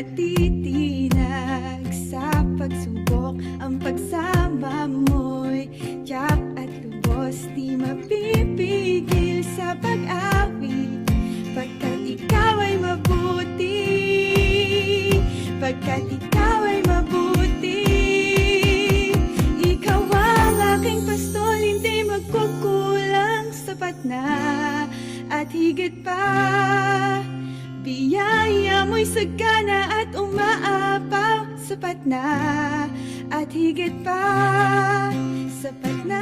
matitinag sa pagsubok. Ang pagsama mo'y tiyak at lubos, di mapipigil sa pag-awit. Pagkat ikaw ay mabuti, pagkat ikaw ay mabuti. Ikaw ang aking pastol, hindi magkukulang, sapat na at higit pa. Biyaya mo'y sagana at umaapaw, sapat na at higit pa. Sapat na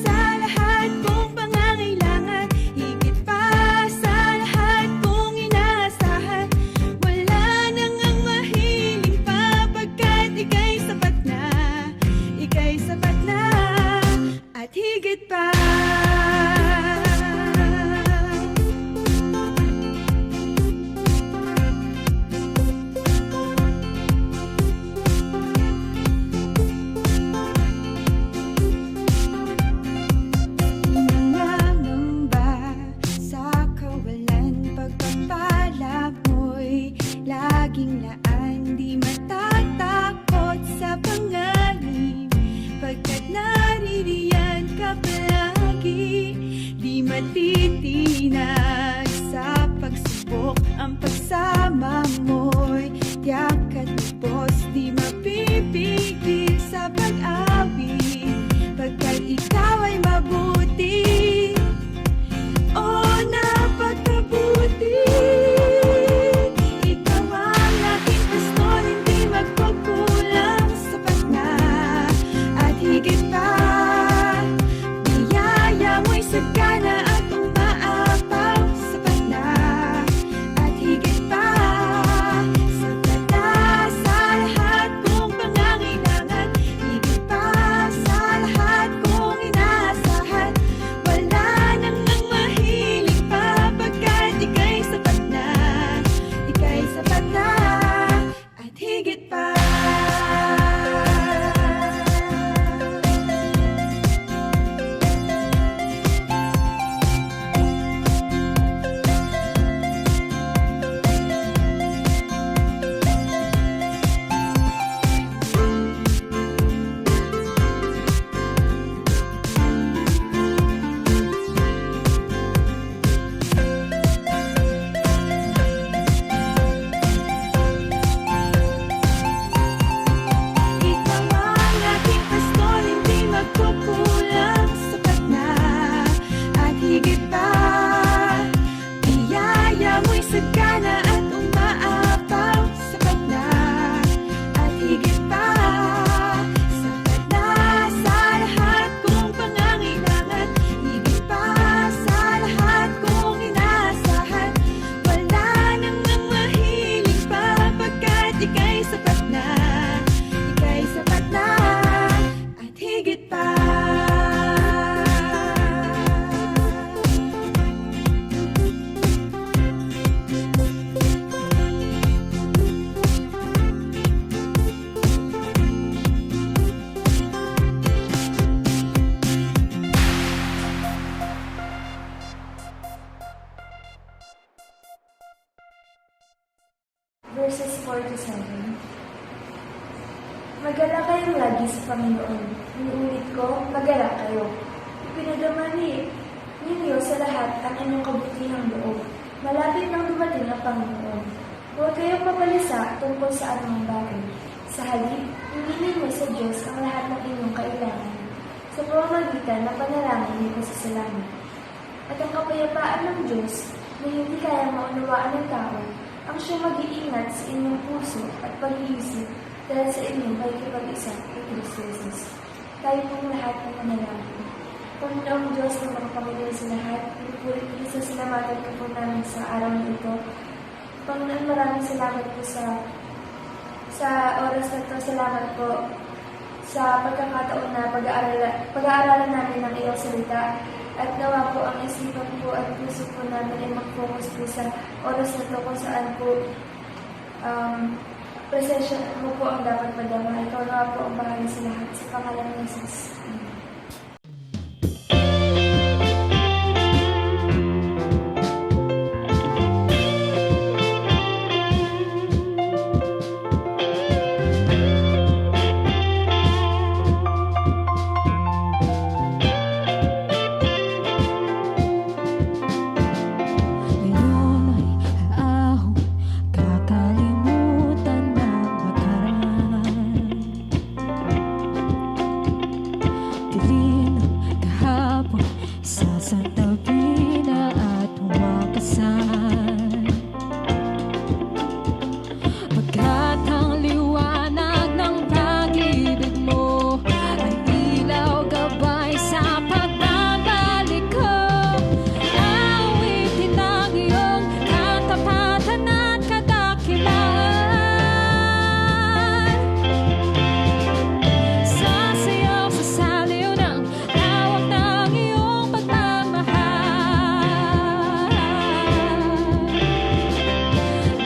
sa lahat kong pangangailangan, higit pa sa lahat kong inaasahan. Wala nang ang mahiling pa, pagkat ika'y sapat na, ika'y sapat na at higit pa. Laging laan, di matatakot sa panganib, pagkat naririyan ka palagi. Di matitinag sa pagsubok, ang pagsama mo'y tiyak at lubos, di mapipigil sa pag-awit, pagkat ikaw ay mabuti. Oh, napakabuti. Higit pa, biyaya mo'y sagana at umaapaw, sapat na at higit pa. Sapat na sa lahat kong pangangailangan, higit pa sa lahat kong inaasahan. Wala nang ang mahiling pa, pagkat ika'y sapat na, ika'y sapat na at higit pa. Sagana at umaapaw, sapat na at higit pa. Sapat na sa lahat kong pangangailangan, higit pa sa lahat kong inaasahan. Wala nang ang mahiling pa, pagkat ika'y sapat na, ika'y sapat na at higit pa. Verses 4-7. Magala kayong lagi sa Panginoon. Inuulit ko, magala kayo. Ipinadamani ninyo sa lahat ang inyong kabutihang loob. Malapit nang dumating ang Panginoon. Huwag kayong mabalisa tungkol sa anumang bagay. Sa halip, hinginin mo sa Diyos ang lahat ng inyong kailangan. Sa pamamagitan ng panalangin ni pasasalamat. At ang kapayapaan ng Diyos na hindi kayang maunawaan ng tao, ang siyang mag-iingat sa inyong puso at pag-iisip dahil sa inyong pakikipag-isa kay Kristo Jesus. Tayo pong lahat ng manalangin. Panginoong Diyos ng mga Panginoon sa lahat, pinupuri sa sinamatan ko po namin sa araw na ito. Panginoon, maraming salamat po sa oras na ito. Salamat po sa pagkakataon na pag-aaralan namin ng iyong salita. At nawa po ang isipan po at puso po namin ay mag-focus po sa oras na ito kung saan po presensya mo po ang dapat madama. Ikaw nawa po ang bahala sa lahat. Sa pangalan ng Jesus. Amen. kalikasan. Pagkat ang liwanag ng pag-ibig mo ay ilaw gabay sa pagbabalik ko. Awitin ang iyong katapatan at kadakilaan. Sasayaw sa saliw ng tawag ng iyong pagmamahal.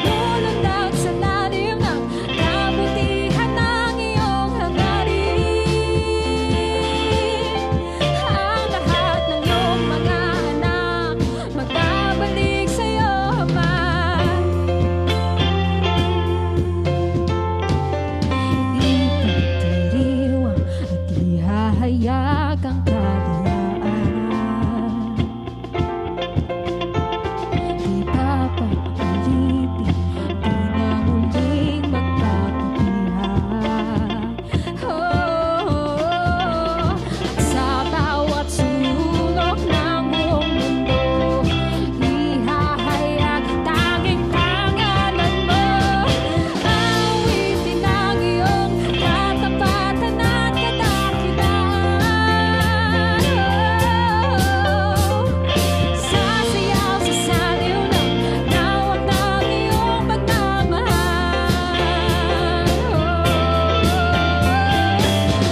Lulundag sa lalim ng kabutihan ng iyong hangarin. Ang lahat ng iyong mga anak magbabalik sa'yo, Ama. Ipagdiriwang at ihahayag ang kalayaan. Di papapalitin, di na muling magpapahayag. At sa bawat sulok ng buong mundo, ihahayag tanging pangalan mo. Awitin ang iyong katapatan at kadakilaan. Sasayaw sa saliw ng tawag ng iyong pagmamahal.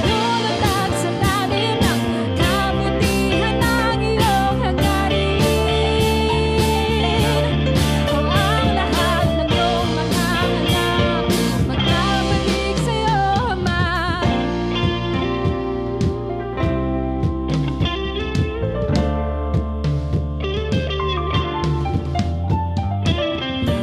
Lulundag sa lalim ng kabutihan ng iyong hangarin. Ang lahat ng iyong mga anak magbabalik sa'yo, Ama.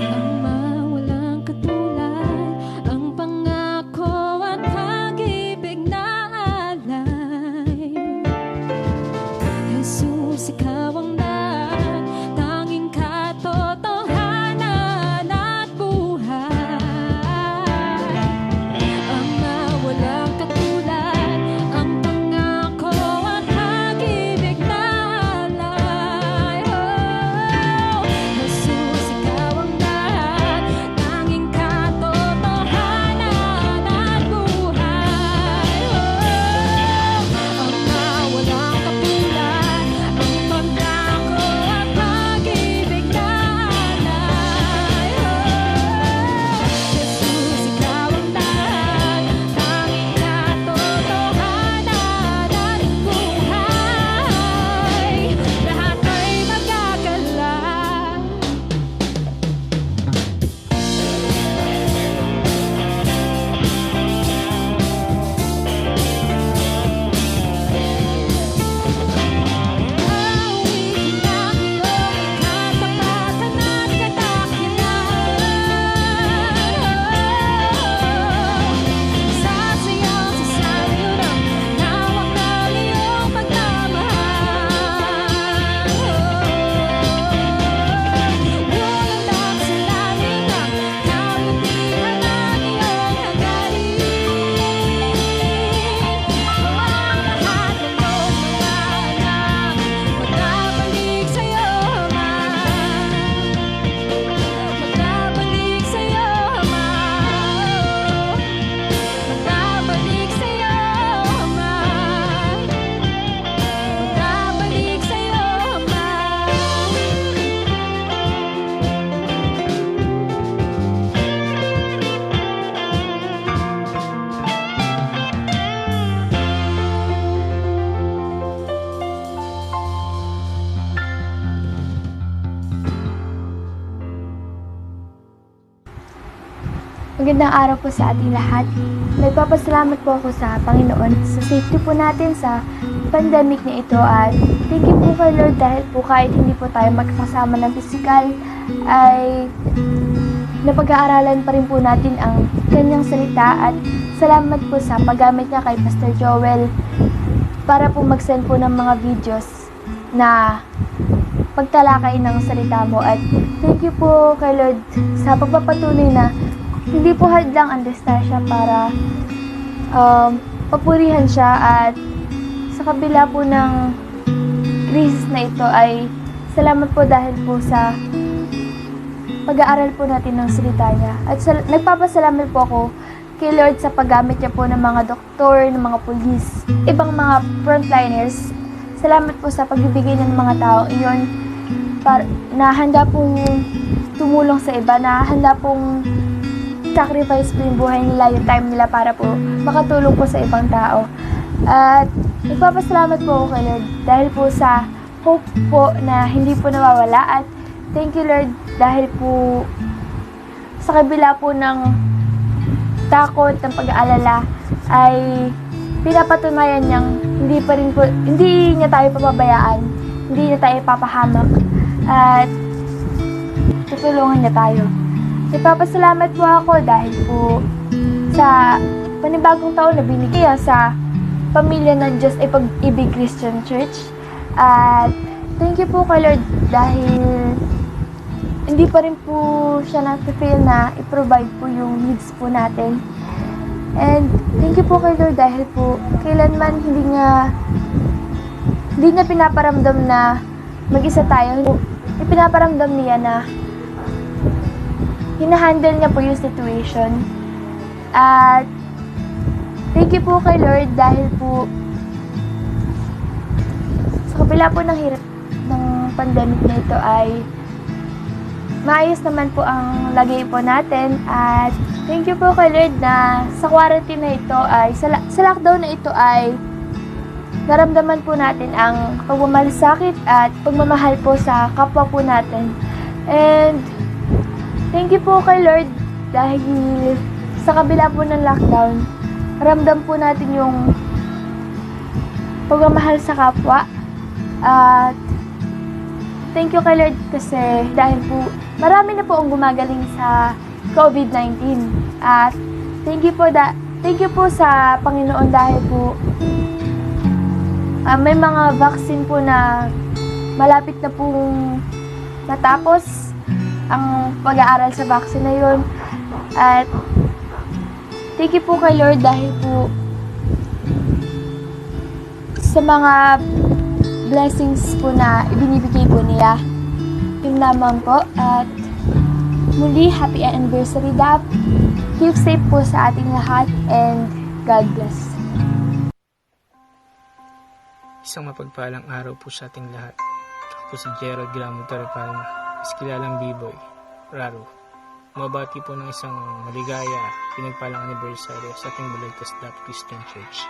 Ama, walang katulad ang pangako at pag-ibig na alay. Jesus, ikaw ang tanging katotohanan at buhay. Ama, walang katulad ang pangako at pag-ibig na alay. Jesus, ikaw ang tanging katotohanan at buhay. Ama, walang katulad ang pangako at pag-ibig na alay. Jesus, ikaw ang tanging katotohanan at buhay. Lahat ay magagalak. Awitin ang iyong katapatan at kadakilaan. Sasayaw sa saliw ng tawag ng iyong pagmamahal. Lulundag sa lalim ng kabutihan ng iyong hangarin. Ang lahat ng iyong mga anak magbabalik sa'yo, Ama. Magbabalik sa'yo, Ama. Magbabalik sa'yo, Ama. Magbabalik sa'yo, Ama. Magandang araw po sa ating lahat. Nagpapasalamat po ako sa Panginoon sa safety po natin sa pandemic na ito at thank you po kay Lord dahil po kahit hindi po tayo magkakasama ng physical ay napag-aaralan pa rin po natin ang kanyang salita at salamat po sa paggamit niya kay Pastor Joel para po mag-send po ng mga videos na pagtalakay ng salita mo at thank you po kay Lord sa pagpapatunay na hindi po hadlang ang distansya para papurihan siya at sa kabila po ng crisis na ito ay Salamat po dahil po sa pag-aaral po natin ng salita niya. At nagpapasalamat po ako kay Lord sa paggamit niya po ng mga doktor, ng mga pulis, ibang mga frontliners. Salamat po sa pagbibigay ng mga tao iyon na handa pong tumulong sa iba, na handa pong sacrifice po yung buhay nila, yung time nila para po makatulong po sa ibang tao. At nagpapasalamat po ako kay Lord dahil po sa hope po na hindi po nawawala. At thank you Lord dahil po sa kabila po ng takot, ng pag-aalala ay pinapatunayan niyang hindi niya tayo papabayaan, hindi niya tayo papahamak at tutulungan niya tayo. Nagpapasalamat po ako dahil po sa panibagong taon na binigay sa pamilya ng Diyos ay Pag-ibig Christian Church. At thank you po kay Lord dahil hindi pa rin po siya na-feel na i-provide po yung needs po natin. And thank you po kay Lord dahil po kailanman hindi niya pinaparamdam na mag-isa tayo. Ipinaparamdam niya na hinahandle niya po yung situation. At thank you po kay Lord dahil po sa kabila po ng hirap ng pandemic na ito ay maayos naman po ang lagay po natin. At thank you po kay Lord na sa quarantine na ito ay, sa lockdown na ito ay naramdaman po natin ang pagmamalasakit at pagmamahal po sa kapwa po natin. And thank you po kay Lord dahil sa kabila po ng lockdown, ramdam po natin yung pagmamahal sa kapwa. At thank you kay Lord kasi dahil po marami na po ang gumagaling sa COVID-19. At thank you po sa Panginoon dahil po may mga vaccine po na malapit na pong matapos ang pag-aaral sa vaccine na yun. At thank you po kay Lord dahil po sa mga blessings po na ibinibigay po niya. Yung lamang po. At muli, happy anniversary Dap. Keep safe po sa ating lahat and God bless. Isang mapagpalang araw po sa ating lahat. Ako po si Gerald Gramo Terrapalma, mas kilalang B-Boy, Raro. Mabati po ng isang maligaya, pinagpalang anniversary sa ating Balagtas Dap Christian Church.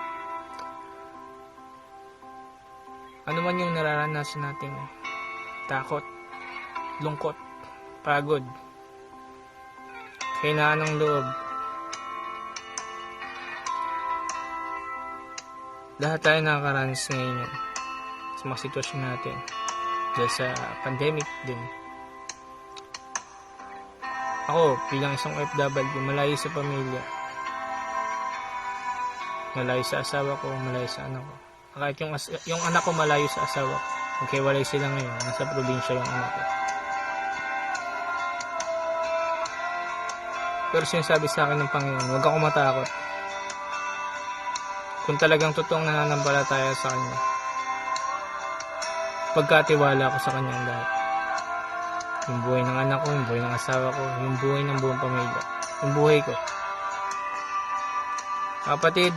Ano man yung nararanasan nating takot, lungkot, pagod, kahinaan ng loob, lahat tayo nakakaranas ngayon sa mga sitwasyon natin dahil sa pandemic din. Ako, bilang isang OFW, malayo sa pamilya, malayo sa asawa ko, malayo sa anak ko. Kahit yung anak ko malayo sa asawa ko, maghiwalay sila ngayon, nasa probinsya yung anak ko. Pero sinasabi sa akin ng Panginoon, huwag ako matakot. Kung talagang totoong nananampalataya sa Kanya, pagkatiwala ko sa Kanyang lahat. Yung buhay ng anak ko, yung buhay ng asawa ko, yung buhay ng buong pamilya, yung buhay ko. Kapatid,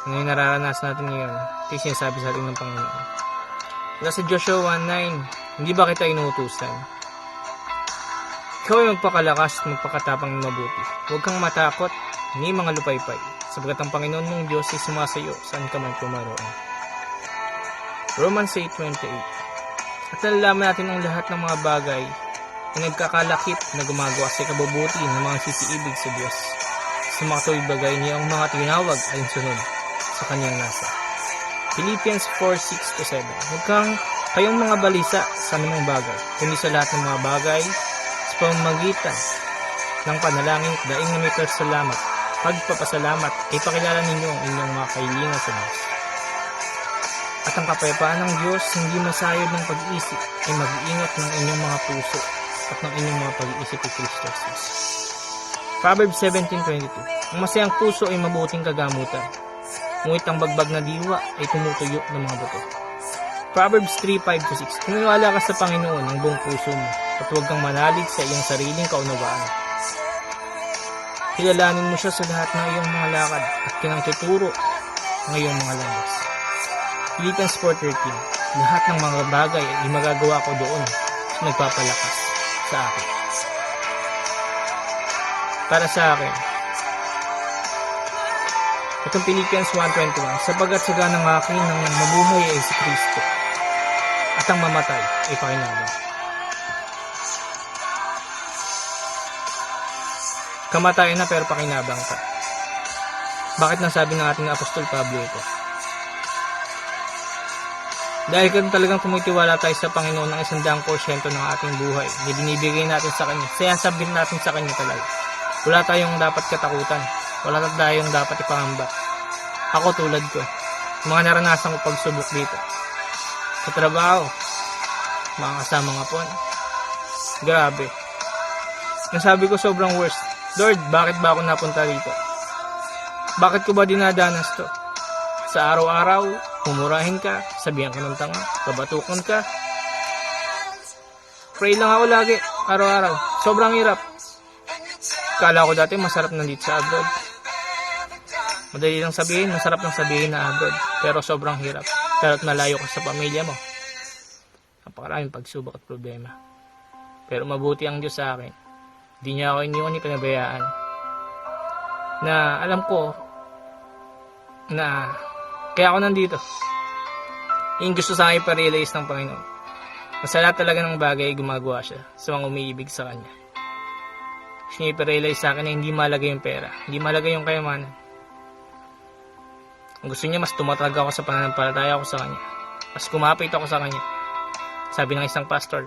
ano yung nararanasan natin ngayon? Ito yung sinasabi sa atin ng Panginoon. Mula sa Joshua 1:9, hindi ba kita inuutusan? Ikaw ay magpakalakas at magpakatapang na mabuti. Huwag kang matakot, ni mga lupaypay, sapagkat ang Panginoon mong Diyos ay sumasayo saan ka man pumaroon. Romans 8:28. At nalalaman natin ang lahat ng mga bagay na nagkakalakip na gumagawa sa kabubuti ng mga sisiibig sa Diyos. Sa mga tuwid bagay niya ang mga tinawag ay sunod sa kanyang nasa. Philippians 4:6-7. Huwag kayong mga balisa sa anumang bagay, kundi sa lahat ng mga bagay sa pamamagitan ng panalangin at daing na may salamat. Pagpapasalamat ay pakilala ninyo ang inyong mga kahilingan sa Diyos. At ang kapayapaan ng Diyos hindi masayod ng pag-iisip ay mag-iingat ng inyong mga puso at ng inyong mga pag-iisip kay Kristo Jesus. Proverbs 17:22. Ang masayang puso ay mabuting kagamutan, ngunit ang bagbag na diwa ay tumutuyo ng mga buto. Proverbs 3:5-6. Maniwala ka sa Panginoon ng buong puso mo at huwag kang manalig sa iyong sariling kaunawaan. Kilalanin mo siya sa lahat ng iyong mga lakad at kinangtuturo ng iyong mga landas. Philippians 4:13. Lahat ng mga bagay ay magagawa ko doon sa nagpapalakas sa akin. Para sa akin, itong Philippians 1:21, sapagkat saganang akin ng mabuhay ay si Kristo at ang mamatay ay pakinabang. Kamatayan na pero pakinabang ka. Bakit nasabi ng ating Apostol Pablo ito? Dahil kung talagang tumitiwala tayo sa Panginoon ng 100% ng ating buhay, na binibigay natin sa Kanya, sasabit natin sa Kanya talaga. Wala tayong dapat katakutan. Wala tayong dapat ipangamba. Ako tulad ko, mga naranasan ko pagsubok dito. Sa trabaho, mga kasama nga po. Grabe. Nasabi ko sobrang worst. Lord, bakit ba ako napunta dito? Bakit ko ba dinadanas to? Sa araw-araw, humurahin ka, sabihan ka ng tanga, babatukon ka. Pray lang ako lagi, araw-araw. Sobrang hirap. Kala ko dati masarap nandito sa abroad. Madali lang sabihin, masarap lang sabihin na abroad. Pero sobrang hirap. Lalo't malayo ka sa pamilya mo. Napakaraming pagsubok at problema. Pero mabuti ang Diyos sa akin. Hindi niya ako iniwan ni pinabayaan. Na alam ko na kaya ako nandito. Yung gusto sa akin iparealize ng Panginoon. Sa lahat talaga ng bagay, gumagawa siya sa mga umiibig sa Kanya. Gusto niya iparealize sa akin na hindi mahalaga yung pera. Hindi mahalaga yung kayamanan. Ang gusto niya, mas tumatag ako sa pananampalataya ko sa Kanya. Mas kumapit ako sa Kanya. Sabi ng isang pastor,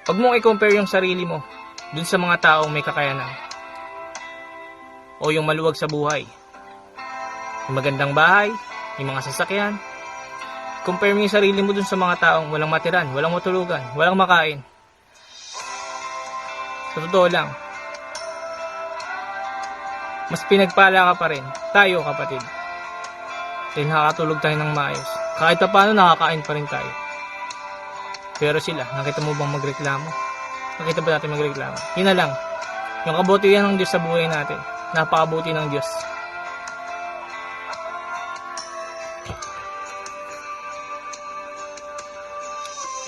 huwag mong i-compare yung sarili mo dun sa mga taong may kakayanan o yung maluwag sa buhay. Yung magandang bahay, yung mga sasakyan. Compare mo yung sarili mo dun sa mga taong walang matiran, walang matulugan, walang makain. Sa totoo lang, mas pinagpala ka pa rin, tayo kapatid. Dahil nakakatulog tayo ng maayos. Kahit pa paano nakakain pa rin tayo. Pero sila, nakita mo bang magreklamo? Nakita ba natin magreklamo? Yun na lang. Yung kabutihan ng Diyos sa buhay natin. Napakabuti ng Diyos.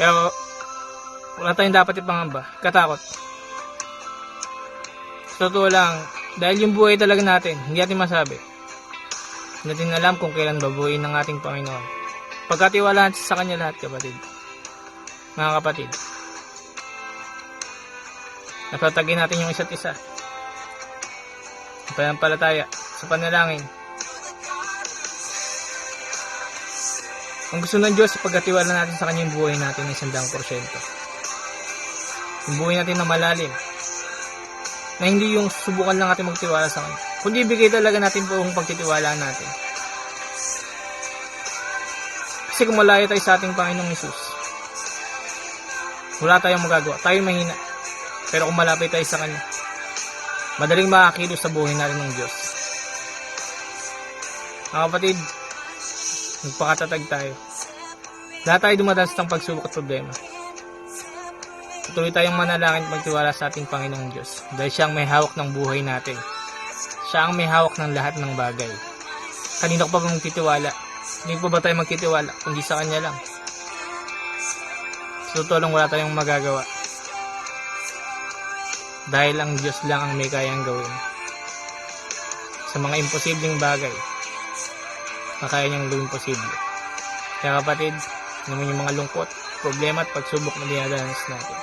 Pero wala tayong dapat ipangamba. Katakot. Sa totoo lang, dahil yung buhay talaga natin, hindi natin masabi. Hindi natin alam kung kailan babuhin ng ating Panginoon. Pagkatiwalaan sa Kanya lahat, kapatid. Mga kapatid. Natatagin natin yung isa't isa. Panampalataya sa panalangin. Ang gusto ng Diyos, pagkatiwala natin sa Kanya yung buhay natin ng 100%. Yung buhay natin na malalim. Na hindi yung subukan lang natin magtiwala sa Kanya. Kundi ibigay talaga natin buong pagtitiwala natin. Kasi kung malayo tayo sa ating Panginoong Hesus, wala tayong magagawa. Tayo mahina. Pero kung malapit tayo sa Kanya, madaling makakilos sa buhay natin ng Diyos. Mga kapatid, magpakatatag tayo. Lahat tayo dumadanas ng pagsubok at problema. Patuloy tayong manalangin at magtiwala sa ating Panginoong Diyos. Dahil Siya ang may hawak ng buhay natin. Siya ang may hawak ng lahat ng bagay. Kanino ka pa magtitiwala? Hindi pa ba tayo magtitiwala? Kundi sa Kanya lang. Sa totoo lang, wala tayong magagawa. Dahil ang Diyos lang ang may kayang gawin. Sa mga imposibleng bagay, na kaya niyang gawin posible. Kaya kapatid, naman yung mga lungkot, problema at pagsubok na dinadanas natin.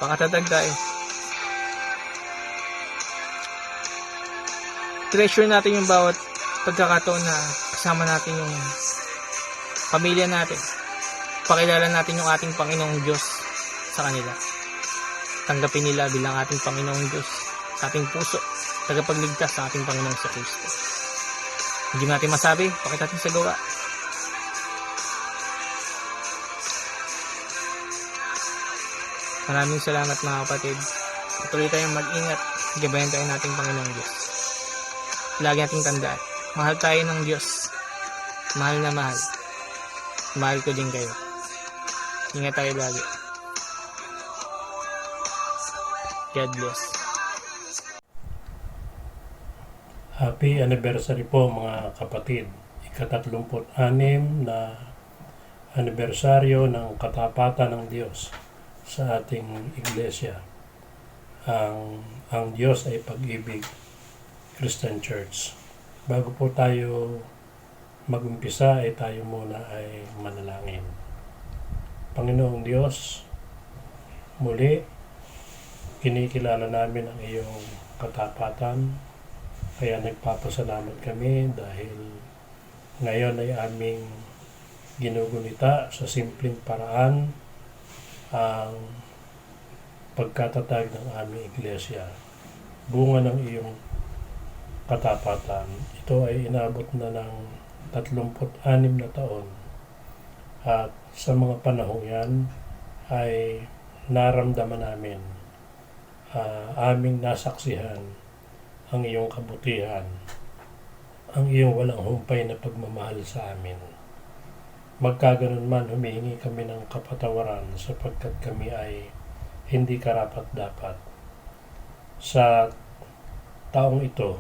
Pakatatag tayo. Treasure natin yung bawat pagkakataon na kasama natin yung pamilya natin. Pakilala natin yung ating Panginoong Diyos sa kanila. Tanggapin nila bilang ating Panginoong Diyos sa ating puso, tagapagligtas sa ating Panginoong sa Kristo. Hindi natin masabi, pakita natin sa gawa. Maraming salamat mga kapatid. Patuloy tayong mag-ingat, gabayan tayo nating Panginoong Diyos. Lagi nating tandaan, mahal tayo ng Diyos. Mahal na mahal. Mahal ko din kayo. Ingat tayo lagi. God bless. Happy anniversary po mga kapatid. Ika-36 na anibersaryo ng katapatan ng Diyos sa ating iglesia. Ang Diyos ay Pag-ibig Christian Church. Bago po tayo mag-umpisa ay tayo muna ay manalangin. Panginoong Diyos, muli kinikilala namin ang iyong katapatan, kaya nagpapasalamat kami dahil ngayon ay aming ginugunita sa simpleng paraan ang pagkatatag ng aming iglesia. Bunga ng iyong katapatan. Ito ay inabot na ng 36 na taon at sa mga panahong yan ay naramdaman namin, aming nasaksihan ang iyong kabutihan, ang iyong walang humpay na pagmamahal sa amin. Magkaganon man, humihingi kami ng kapatawaran sapagkat kami ay hindi karapat-dapat. Sa taong ito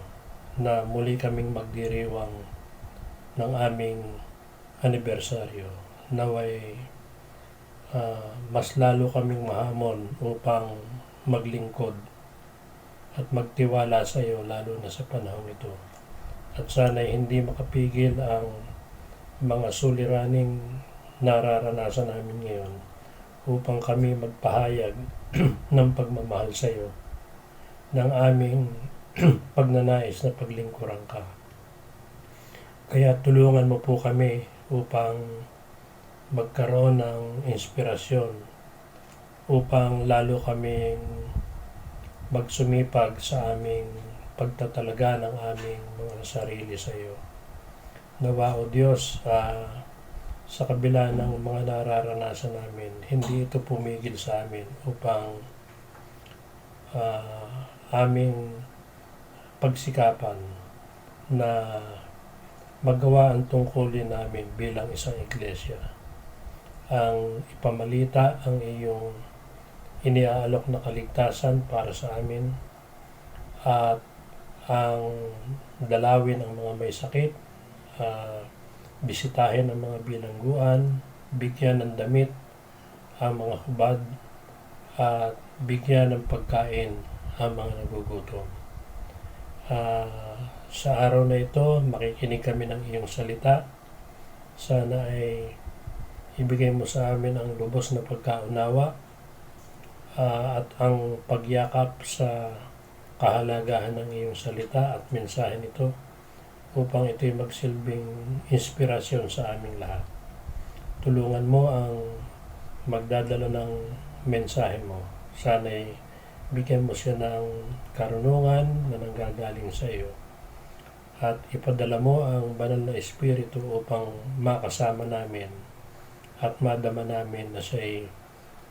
na muli kaming magdiriwang ng aming anibersaryo, naway mas lalo kaming mahamon upang maglingkod at magtiwala sa iyo lalo na sa panahon ito. At sana'y hindi makapigil ang mga suliraning nararanasan namin ngayon upang kami magpahayag ng pagmamahal sa iyo, ng aming pagnanais na paglingkuran ka. Kaya tulungan mo po kami upang magkaroon ng inspirasyon, upang lalo kaming magsumipag sa aming pagtatalaga ng aming mga sarili sa iyo. Nawa o Diyos, sa kabila ng mga nararanasan namin, hindi ito pumigil sa amin upang aming pagsikapan na magawa ang tungkulin namin bilang isang iglesia. Ang ipamalita ang iyong iniaalok na kaligtasan para sa amin at ang dalawin ang mga may sakit, bisitahin ang mga bilangguan, bigyan ng damit ang mga hubad at bigyan ng pagkain ang mga nagugutom. Sa araw na ito, makikinig kami ng iyong salita. Sana ay ibigay mo sa amin ang lubos na pagkaunawa at ang pagyakap sa kahalagahan ng iyong salita at mensahe nito upang ito'y magsilbing inspirasyon sa aming lahat. Tulungan mo ang magdadala ng mensahe mo. Sana'y bigyan mo siya ng karunungan na nanggagaling sa iyo. At ipadala mo ang banal na Espiritu upang makasama namin at madama namin na siya'y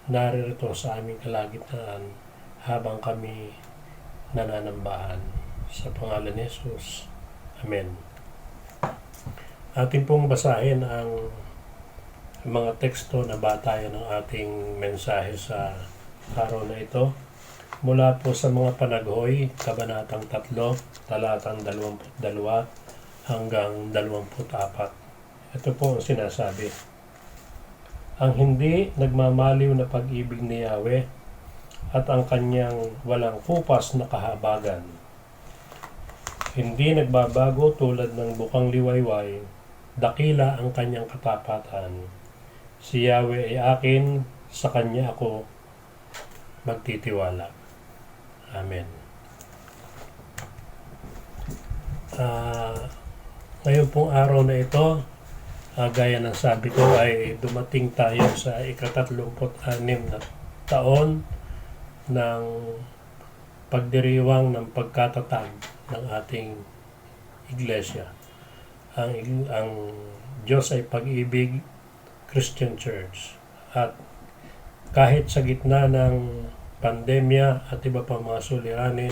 naririto sa aming kalagitnaan habang kami nananambahan. Sa pangalan ni Jesus. Amen. Atin pong basahin ang mga teksto na batayan ng ating mensahe sa araw na ito. Mula po sa mga panaghoy, Kabanatang 3, talatang 22 hanggang 24. Ito po ang sinasabi. Ang hindi nagmamaliw na pag-ibig ni Yahweh at ang kanyang walang kupas na kahabagan. Hindi nagbabago tulad ng bukang liwayway, dakila ang kanyang katapatan. Si Yahweh ay akin, sa kanya ako magtitiwala. Amen. Ngayon pong araw na ito, gaya ng sabi ko, ay dumating tayo sa ika-36 na taon ng pagdiriwang ng pagkatatag ng ating iglesia. Ang Diyos ay Pag-ibig Christian Church. At kahit sa gitna ng pandemya at iba pa mga suliranin,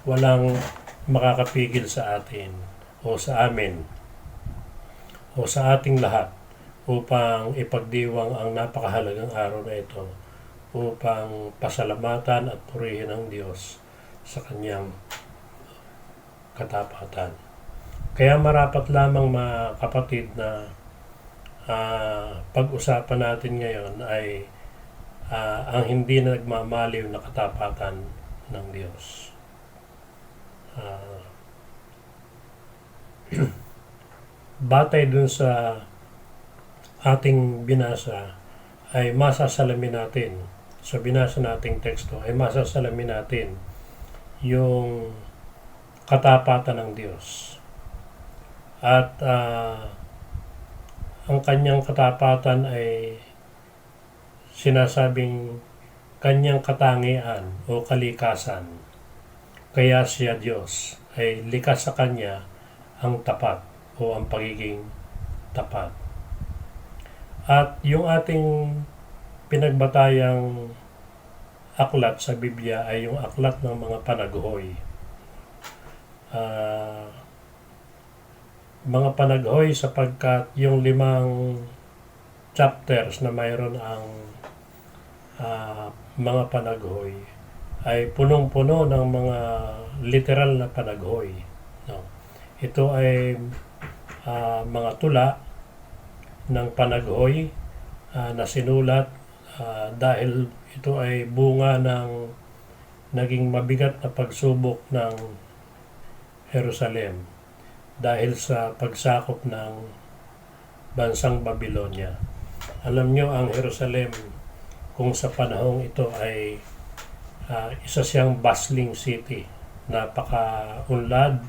walang makakapigil sa atin o sa amin o sa ating lahat upang ipagdiwang ang napakahalagang araw na ito upang pasalamatan at purihin ang Diyos sa kanyang katapatan. Kaya marapat lamang mga kapatid na pag-usapan natin ngayon ay ang hindi na nagmamaliw na katapatan ng Diyos. Batay dun sa ating binasa ay masasalamin natin, sa binasa nating teksto ay masasalamin natin yung katapatan ng Diyos. At ang kanyang katapatan ay sinasabing kanyang katangian o kalikasan. Kaya siya Diyos ay likas sa kanya ang tapat o ang pagiging tapat. At yung ating pinagbatayang aklat sa Biblia ay yung aklat ng mga panaghoy. Mga panaghoy sapagkat yung 5 chapters na mayroon ang mga panaghoy ay punong-puno ng mga literal na panaghoy. No? Ito ay mga tula ng panaghoy na sinulat dahil ito ay bunga ng naging mabigat na pagsubok ng Jerusalem dahil sa pagsakop ng bansang Babylonia. Alam nyo, ang Jerusalem kung sa panahong ito ay isa siyang bustling city. Napaka-unlad,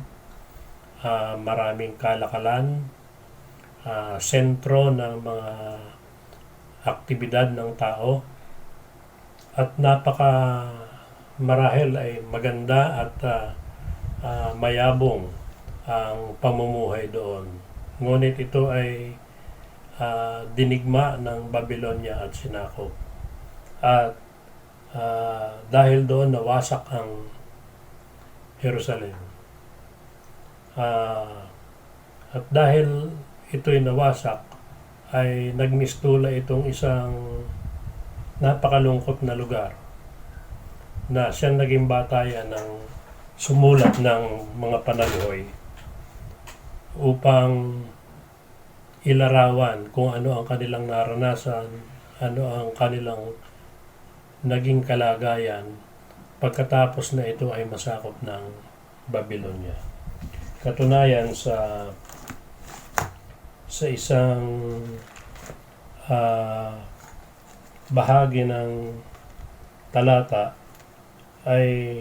maraming kalakalan, sentro ng mga aktibidad ng tao, at napaka marahil ay maganda at mayabong ang pamumuhay doon. Ngunit ito ay dinigma ng Babylonia at sinakop. At dahil doon nawasak ang Jerusalem. At dahil ito'y nawasak, ay nagmistula itong isang napakalungkot na lugar na siyang naging batayan ng sumulat ng mga panaghoy upang ilarawan kung ano ang kanilang naranasan, ano ang kanilang naging kalagayan pagkatapos na ito ay masakop ng Babylonia. Katunayan sa isang bahagi ng talata ay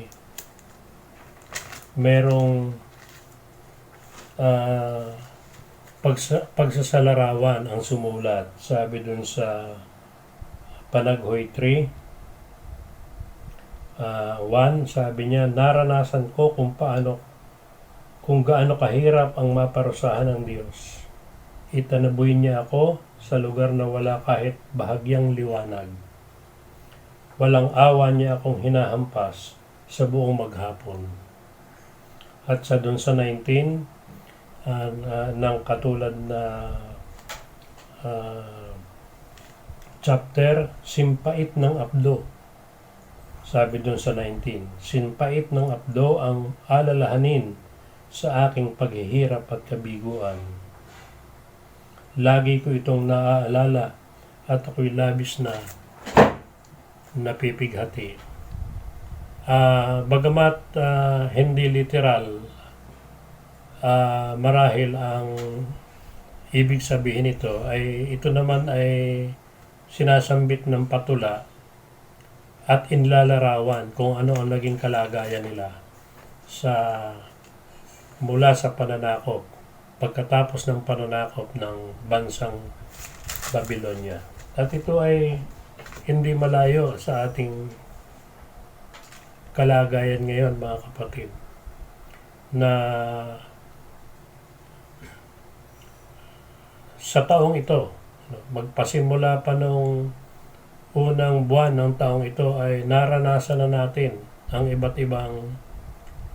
merong pagsasalarawan ang sumulat. Sabi dun sa Panaghoy 3:1, sabi niya, naranasan ko kung gaano kahirap ang maparusahan ng Diyos. Itanaboy niya ako sa lugar na wala kahit bahagyang liwanag. Walang awa niya akong hinahampas sa buong maghapon. At sa dun sa 19, ng katulad na chapter, simpait ng abdo. Sabi dun sa 19, simpait ng abdo ang alalahanin sa aking paghihirap at kabiguan. Lagi ko itong naaalala at ako'y labis na napipighati. Bagamat hindi literal, marahil ang ibig sabihin nito ay ito naman ay sinasambit ng patula at inlalarawan kung ano ang naging kalagayan nila mula sa pananakop, pagkatapos ng pananakop ng bansang Babylonia. At ito ay hindi malayo sa ating kalagayan ngayon, mga kapatid, na sa taong ito, magpasimula pa nung unang buwan ng taong ito ay naranasan na natin ang iba't ibang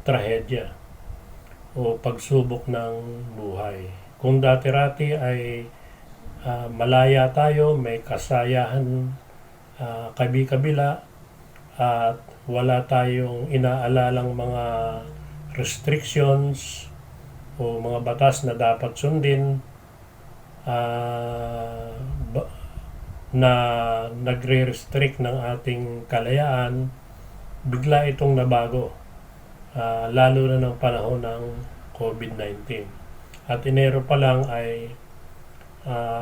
trahedya o pagsubok ng buhay. Kung dati-rati ay malaya tayo, may kasayahan kabi-kabila, at wala tayong inaalalang mga restrictions o mga batas na dapat sundin na nagre-restrict ng ating kalayaan. Bigla itong nabago, lalo na ng panahon ng COVID-19. At Enero pa lang ay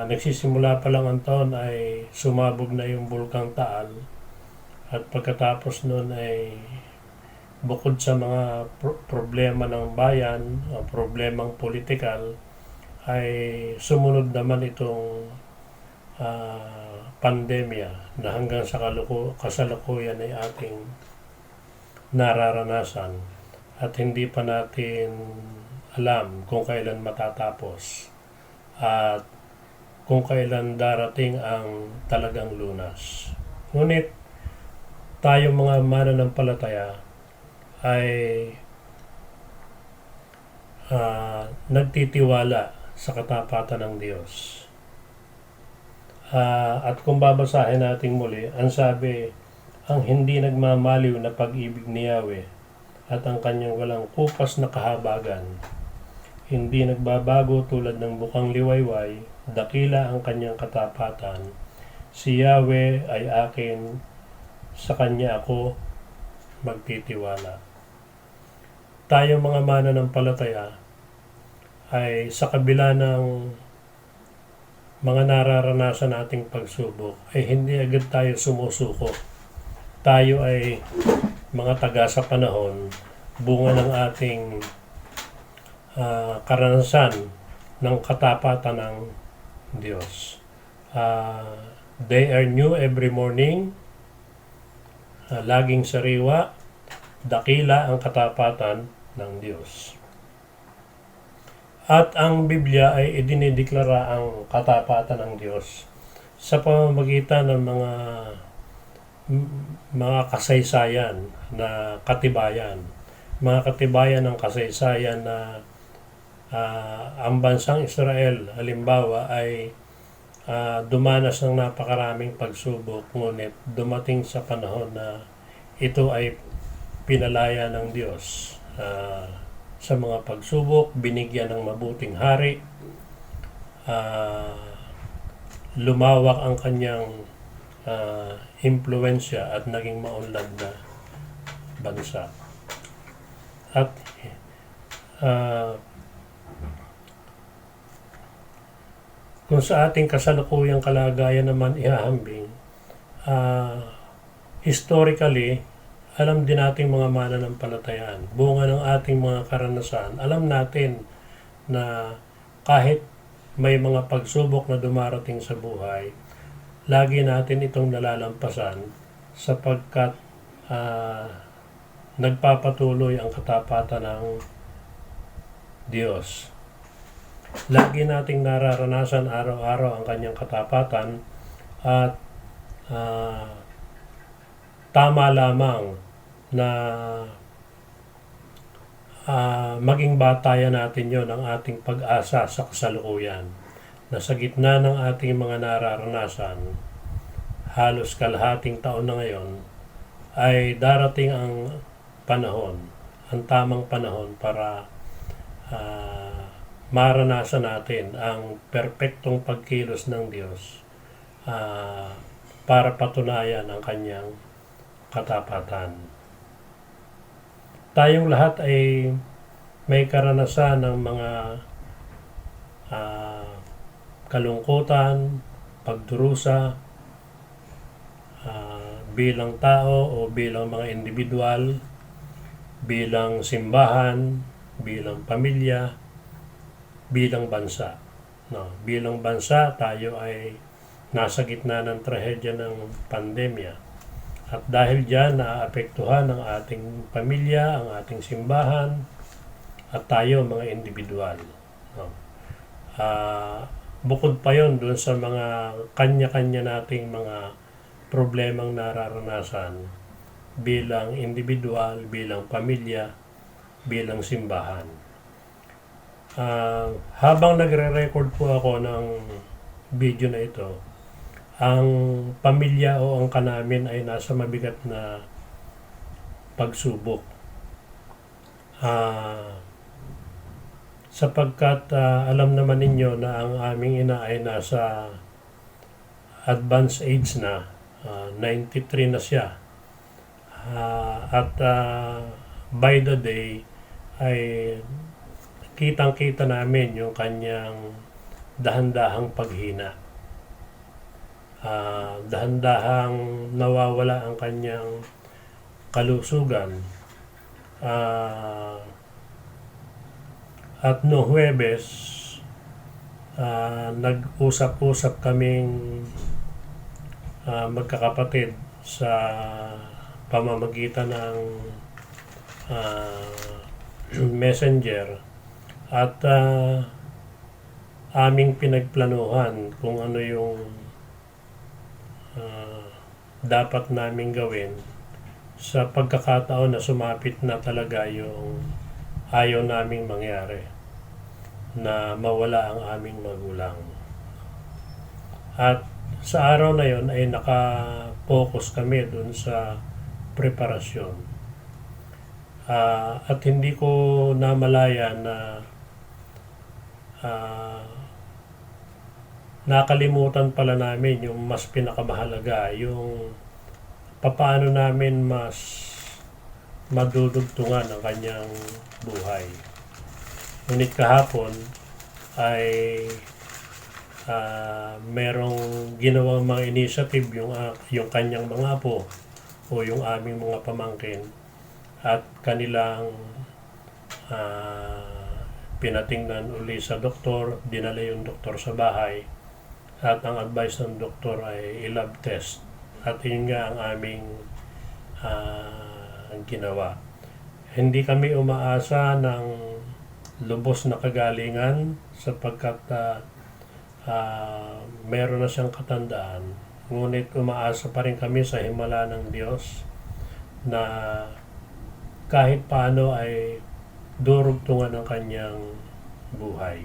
nagsisimula pa lang ang taon ay sumabog na yung Bulkang Taal, at pagkatapos nun ay bukod sa mga problema ng bayan, problemang politikal, ay sumunod naman itong pandemya na hanggang sa kasalukuyan ay ating nararanasan, at hindi pa natin alam kung kailan matatapos at kung kailan darating ang talagang lunas. Ngunit tayo mga mananampalataya ay nagtitiwala sa katapatan ng Diyos. At kung babasahin natin muli, ang sabi, ang hindi nagmamaliw na pag-ibig ni Yahweh at ang kanyang walang kupas na kahabagan, hindi nagbabago tulad ng bukang liwayway, dakila ang kanyang katapatan. Si Yahweh ay akin, sa kanya ako magtitiwala. Tayo mga mananampalataya ay sa kabila ng mga nararanasan nating pagsubok ay hindi agad tayo sumusuko. Tayo ay mga taga sa panahon, bunga ng ating karanasan ng katapatan ng Diyos. They are new every morning, laging sariwa, dakila ang katapatan ng Diyos. At ang Biblia ay idinideklara ang katapatan ng Diyos sa pamamagitan ng mga kasaysayan na katibayan. Mga katibayan ng kasaysayan na ang bansang Israel, halimbawa, ay dumanas ng napakaraming pagsubok, ngunit dumating sa panahon na ito ay pinalaya ng Diyos. Sa mga pagsubok, binigyan ng mabuting hari, lumawak ang kanyang impluensya at naging maunlad na bansa. At kung sa ating kasalukuyang kalagayan naman ihahambing, historically, alam din nating mga mananampalatayaan, bunga ng ating mga karanasan, alam natin na kahit may mga pagsubok na dumarating sa buhay, lagi natin itong nalalampasan sapagkat nagpapatuloy ang katapatan ng Diyos. Lagi nating nararanasan araw-araw ang kanyang katapatan, at tama lamang na maging batayan natin yon ang ating pag-asa sa kasalukuyan, na sa gitna ng ating mga nararanasan, halos kalahating taon na ngayon, ay darating ang panahon, ang tamang panahon para maranasan natin ang perpektong pagkilos ng Diyos para patunayan ang kanyang katapatan. Tayong lahat ay may karanasan ng mga kalungkutan, pagdurusa, bilang tao o bilang mga individual, bilang simbahan, bilang pamilya, bilang bansa. Bilang bansa, tayo ay nasa gitna ng trahedya ng pandemya. At dahil dyan, naaapektuhan ang ating pamilya, ang ating simbahan, at tayo mga individual. Bukod pa yon dun sa mga kanya-kanya nating mga problemang nararanasan bilang individual, bilang pamilya, bilang simbahan. Habang nagre-record po ako ng video na ito, ang pamilya o ang kanamin ay nasa mabigat na pagsubok. Sapagkat alam naman ninyo na ang aming ina ay nasa advanced age na, 93 na siya. At by the day ay kitang-kita namin yung kanyang dahan-dahang paghina. Dahan-dahang nawawala ang kanyang kalusugan. At no Huwebes, nag-usap-usap kaming magkakapatid sa pamamagitan ng messenger at aming pinagplanuhan kung ano yung dapat naming gawin sa pagkakataon na sumapit na talaga yung ayaw naming mangyari, na mawala ang aming magulang. At sa araw na yon ay naka-focus kami dun sa preparasyon. At hindi ko namalaya na nakalimutan pala namin yung mas pinakamahalaga, yung papaano namin mas madudugtungan ang kanyang buhay. Ngunit kahapon ay merong ginawang mga initiative yung kanyang mga apo o yung aming mga pamangkin, at kanilang pinatingnan uli sa doktor, dinala yung doktor sa bahay, at ang advice ng doktor ay i-lab test, at yun nga ang aming ginawa. Hindi kami umaasa ng lubos na kagalingan sapagkat meron na siyang katandaan, ngunit umaasa pa rin kami sa himala ng Diyos na kahit paano ay durugtungan ang kanyang buhay.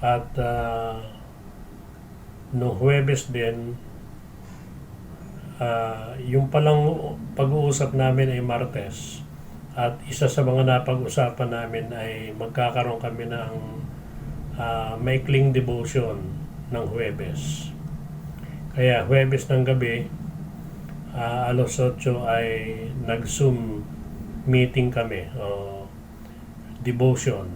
At no Huwebes din, yung palang pag-uusap namin ay Martes, at isa sa mga napag-usapan namin ay magkakaroon kami ng maikling devotion ng Huwebes. Kaya Huwebes ng gabi, alas 8 ay nag-Zoom meeting kami, devotion.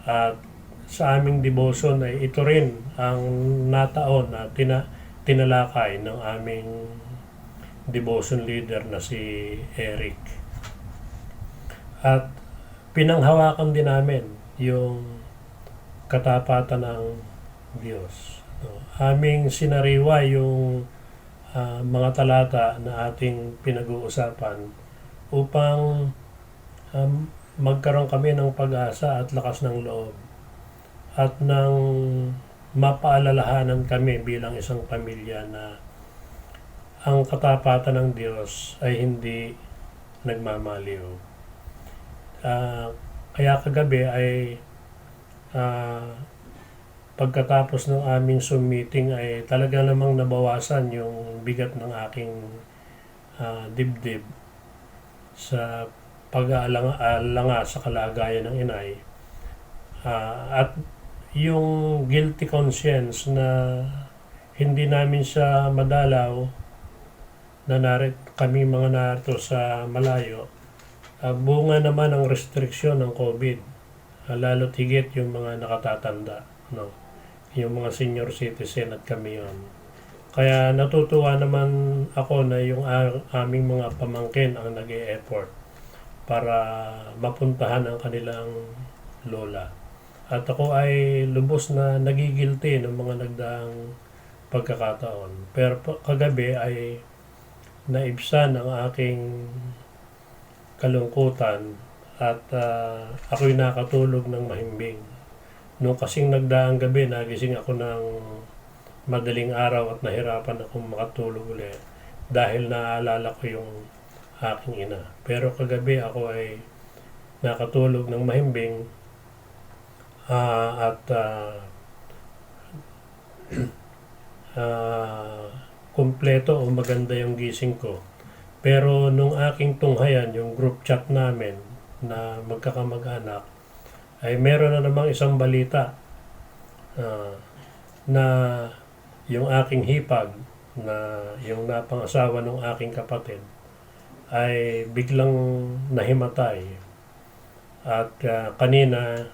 At sa aming devotion ay ito rin ang nataon na tinalakay ng aming devotion leader na si Eric. At pinanghawakan din namin yung katapatan ng Diyos. Aming sinariwa yung mga talata na ating pinag-uusapan upang magkaroon kami ng pag-asa at lakas ng loob, at nang mapaalalahanan kami bilang isang pamilya na ang katapatan ng Diyos ay hindi nagmamaliw. Kaya kagabi ay pagkatapos ng aming Zoom meeting ay talaga namang nabawasan yung bigat ng aking dibdib sa pag-aalanga sa kalagayan ng inay, at yung guilty conscience na hindi namin siya madalaw, na kami mga narito sa malayo. Bunga naman ang restriksyon ng COVID, lalo't higit yung mga nakatatanda, no? Yung mga senior citizen at kami yon. Kaya natutuwa naman ako na yung aming mga pamangkin ang nag-e-effort para mapuntahan ang kanilang lola. At ako ay lubos na nagigilty ng mga nagdaang pagkakataon. Pero kagabi ay naibsan ang aking kalungkutan at ako'y nakatulog ng mahimbing. Nung kasing nagdaang gabi, nagising ako ng madaling araw at nahirapan akong makatulog ulit dahil naalala ko yung aking ina. Pero kagabi ako ay nakatulog ng mahimbing, at kumpleto o maganda yung gising ko. Pero nung aking tunghayan, yung group chat namin na magkakamag-anak, ay meron na namang isang balita na yung aking hipag na yung napangasawa ng aking kapatid ay biglang nahimatay. At kanina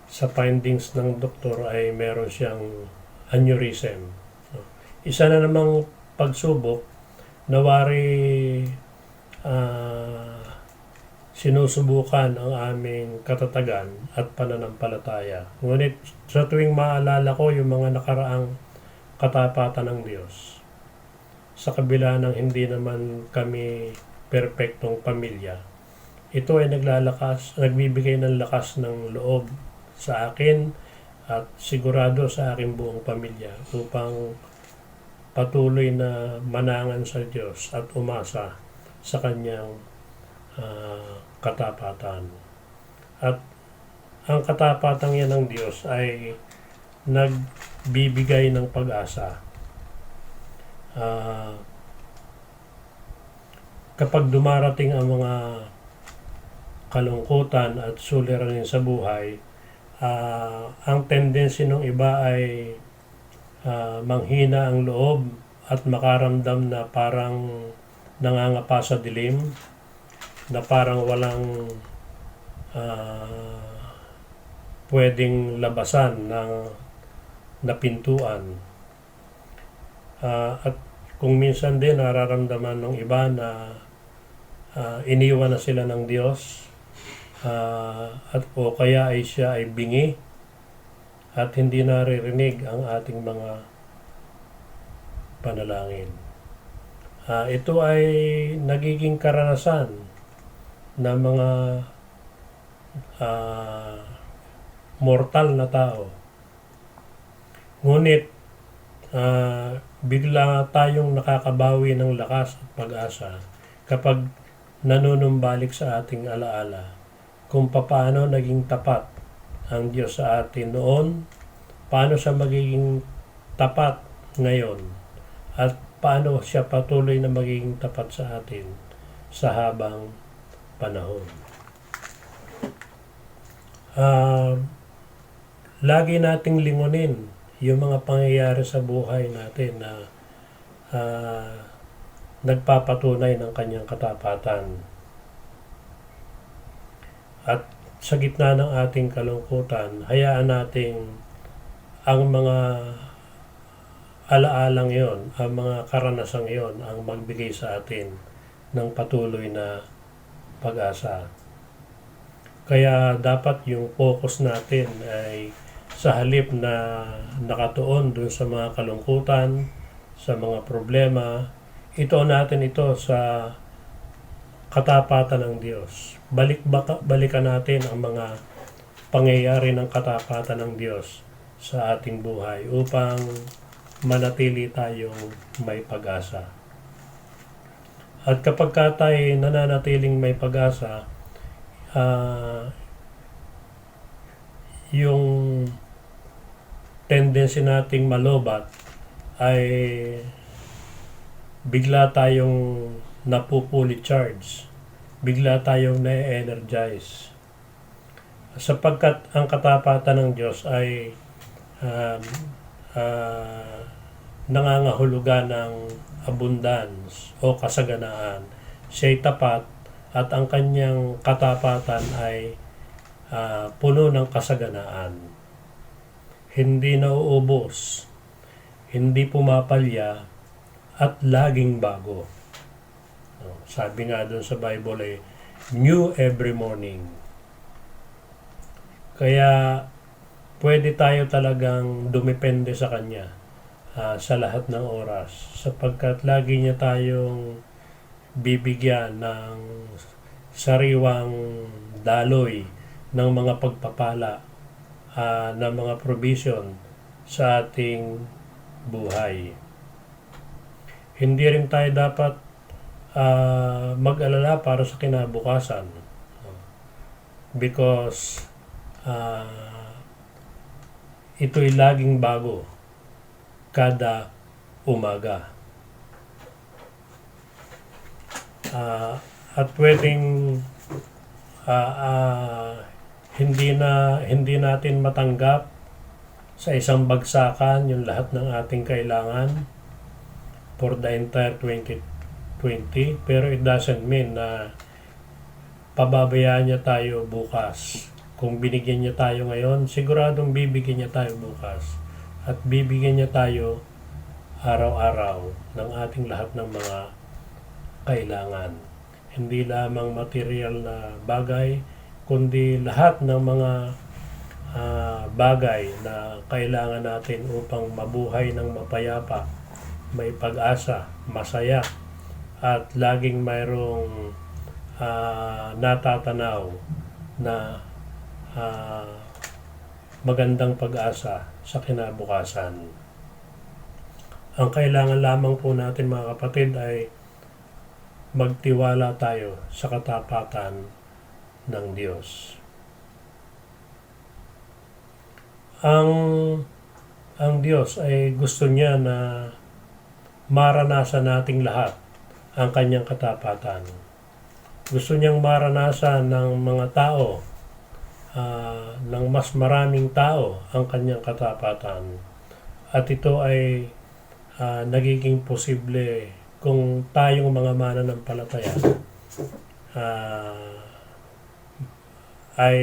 sa findings ng doktor ay meron siyang aneurysm. So, isa na namang pagsubok na wari sinusubukan ang aming katatagan at pananampalataya. Ngunit sa tuwing maalala ko yung mga nakaraang katapatan ng Diyos, sa kabila ng hindi naman kami perpektong pamilya, ito ay nagbibigay ng lakas ng loob sa akin at sigurado sa aking buong pamilya upang patuloy na manangan sa Diyos at umasa sa kanyang katapatan. At ang katapatan yan ng Diyos ay nagbibigay ng pag-asa. Kapag dumarating ang mga kalungkutan at suliranin sa buhay, ang tendency ng iba ay manghina ang loob at makaramdam na parang nangangapa sa dilim, na parang walang pwedeng labasan na pintuan. At kung minsan din nararamdaman ng iba na iniwan na sila ng Diyos, at o kaya ay siya ay bingi at hindi naririnig ang ating mga panalangin. Ito ay nagiging karanasan ng mga mortal na tao. Ngunit bigla tayong nakakabawi ng lakas at pag-asa kapag nanunumbalik sa ating alaala kung paano naging tapat ang Diyos sa atin noon, paano siya magiging tapat ngayon, at paano siya patuloy na magiging tapat sa atin sa habang panahon. Lagi nating lingunin yung mga pangyayari sa buhay natin na nagpapatunay ng kanyang katapatan. At sa gitna ng ating kalungkutan, hayaan nating ang mga alaalang yon, ang mga karanasang yon ang magbigay sa atin ng patuloy na pag-asa. Kaya dapat yung focus natin ay sa halip na nakatuon dun sa mga kalungkutan, sa mga problema, natin ito sa katapatan ng Diyos. Balikan natin ang mga pangyayari ng katapatan ng Diyos sa ating buhay upang manatili tayong may pag-asa. At kapag tayo nananatiling may pag-asa, yung tendency nating malobat ay bigla tayong napupuli charge, bigla tayong na-energize. Sapagkat ang katapatan ng Diyos ay nangangahulugan ng abundance o kasaganaan. Siya'y tapat at ang kanyang katapatan ay puno ng kasaganaan. Hindi nauubos, hindi pumapalya, at laging bago. Sabi nga doon sa Bible ay new every morning. Kaya pwede tayo talagang dumepende sa Kanya sa lahat ng oras, sapagkat lagi niya tayong bibigyan ng sariwang daloy ng mga pagpapala, ng mga provision sa ating buhay. Hindi rin tayo dapat mag-alala para sa kinabukasan, because ito'y laging bago. kada umaga. At pwedeng hindi natin matanggap sa isang bagsakan yung lahat ng ating kailangan for the entire 2020, pero it doesn't mean na pababayaan niya tayo bukas. Kung binigyan niya tayo ngayon, siguradong bibigyan niya tayo bukas at bibigyan niya tayo araw-araw ng ating lahat ng mga kailangan. Hindi lamang material na bagay, kundi lahat ng mga bagay na kailangan natin upang mabuhay ng mapayapa, may pag-asa, masaya, at laging mayroong natatanaw na magandang pag-asa sa kinabukasan. Ang kailangan lamang po natin mga kapatid ay magtiwala tayo sa katapatan ng Diyos. Ang Diyos ay gusto niya na maranasan nating lahat ang kanyang katapatan. Gusto niyang maranasan ng mga tao, ng mas maraming tao ang kanyang katapatan. At ito ay nagiging posible kung tayong mga mananampalataya ay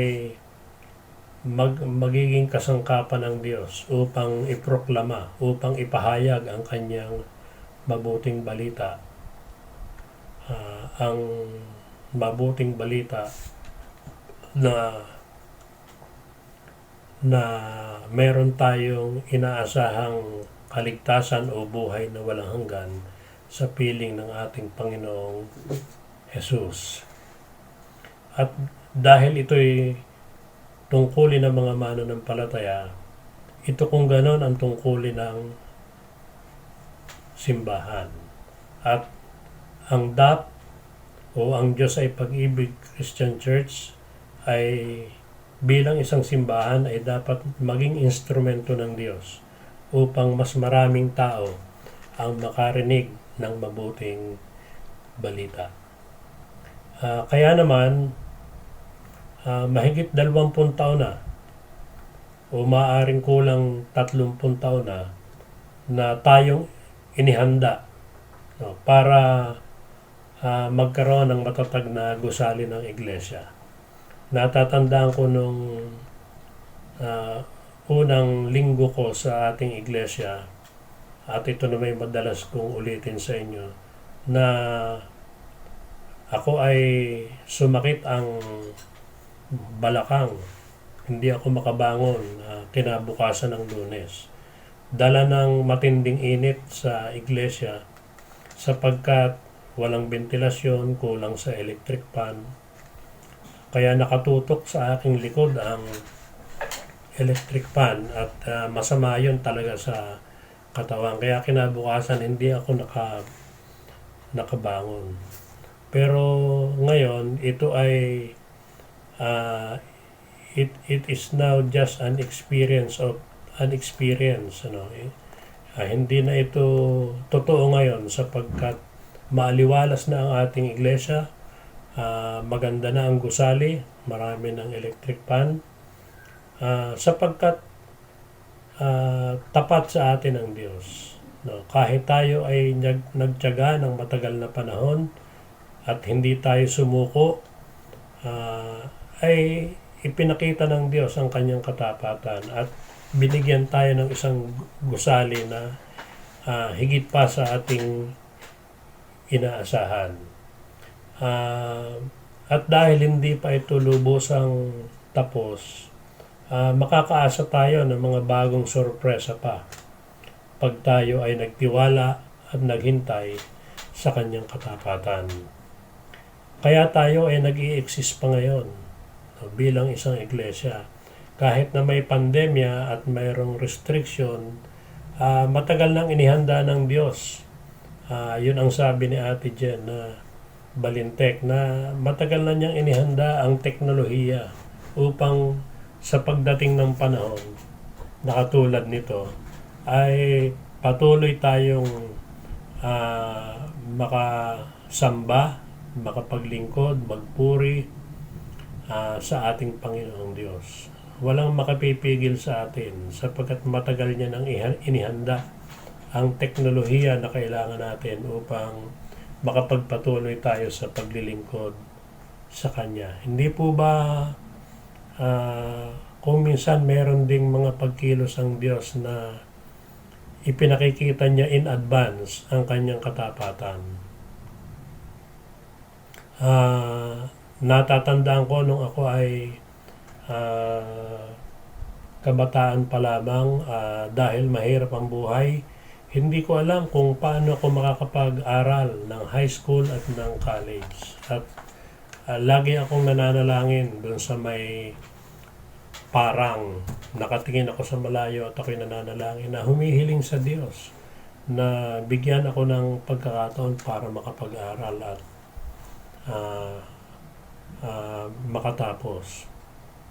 magiging kasangkapan ng Diyos upang iproklama, upang ipahayag ang kanyang mabuting balita. Ang mabuting balita na meron tayong inaasahang kaligtasan o buhay na walang hanggan sa piling ng ating Panginoong Jesus. At dahil ito'y tungkulin ng mga mananampalataya, ito kung ganon ang tungkulin ng simbahan. At ang DAP o ang Diyos ay Pag-ibig Christian Church ay bilang isang simbahan ay dapat maging instrumento ng Diyos upang mas maraming tao ang makarinig ng mabuting balita. Kaya naman, mahigit 20 taon na o maaaring kulang 30 taon na tayong inihanda para magkaroon ng matatag na gusali ng iglesia. Natatandaan ko nung unang linggo ko sa ating iglesia, at ito na may madalas kong ulitin sa inyo, na ako ay sumakit ang balakang. Hindi ako makabangon kinabukasan ng Lunes. Dala ng matinding init sa iglesia sapagkat walang ventilasyon, kulang sa electric fan. Kaya nakatutok sa aking likod ang electric fan at masama yun talaga sa katawan. Kaya kinabukasan hindi ako nakabangon. Pero ngayon ito ay it is now just an experience. Hindi na ito totoo ngayon sapagkat maaliwalas na ang ating iglesia, maganda na ang gusali, marami ng electric fan, sapagkat tapat sa atin ang Diyos. Kahit tayo ay nagtiyaga ng matagal na panahon at hindi tayo sumuko, ay ipinakita ng Diyos ang kanyang katapatan at binigyan tayo ng isang gusali na higit pa sa ating inaasahan. At dahil hindi pa ito lubosang tapos, makakaasa tayo ng mga bagong sorpresa pa pag tayo ay nagtiwala at naghintay sa kanyang katapatan. Kaya tayo ay nag-i-exist pa ngayon bilang isang iglesia. Kahit na may pandemya at mayroong restriction, matagal nang inihanda ng Diyos. Yun ang sabi ni Ate Jen na Balintek, na matagal na niyang inihanda ang teknolohiya upang sa pagdating ng panahon na katulad nito ay patuloy tayong makasamba, makapaglingkod, magpuri sa ating Panginoong Diyos. Walang makapipigil sa atin sapagkat matagal niya nang inihanda ang teknolohiya na kailangan natin upang makapagpatuloy tayo sa paglilingkod sa Kanya. Hindi po ba kung minsan meron ding mga pagkilos ang Diyos na ipinakikita niya in advance ang Kanyang katapatan. Natatandaan ko nung ako ay kabataan pa lamang, dahil mahirap ang buhay, hindi ko alam kung paano ako makakapag-aral ng high school at ng college. At lagi akong nananalangin doon sa may parang, nakatingin ako sa malayo at ako'y nananalangin na humihiling sa Diyos na bigyan ako ng pagkakataon para makapag-aral at makatapos.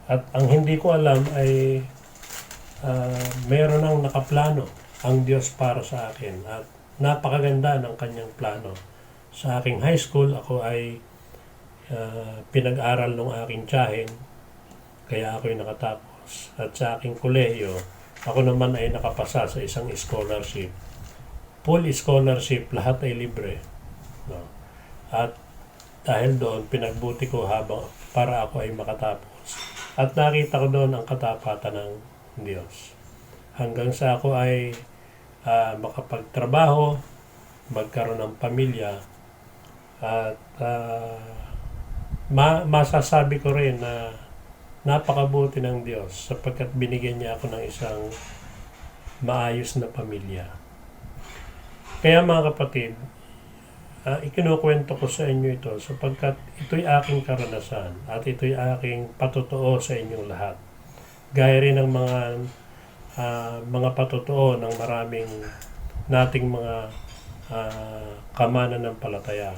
At ang hindi ko alam ay meron ang nakaplano ang Diyos para sa akin at napakaganda ng Kanyang plano. Sa aking high school, ako ay pinag-aral ng aking tiyahin, kaya ako'y nakatapos. At sa aking kolehiyo, ako naman ay nakapasa sa isang scholarship. Full scholarship, lahat ay libre. No? At dahil doon, pinagbuti ko habang para ako ay makatapos. At nakita ko doon ang katapatan ng Diyos. Hanggang sa ako ay makapagtrabaho, magkaroon ng pamilya, at masasabi ko rin na napakabuti ng Diyos sapagkat binigyan niya ako ng isang maayos na pamilya. Kaya mga kapatid, ikinukwento ko sa inyo ito sapagkat ito'y aking karanasan at ito'y aking patotoo sa inyong lahat. Gaya rin ng mga patotoo ng maraming nating mga kamananampalataya.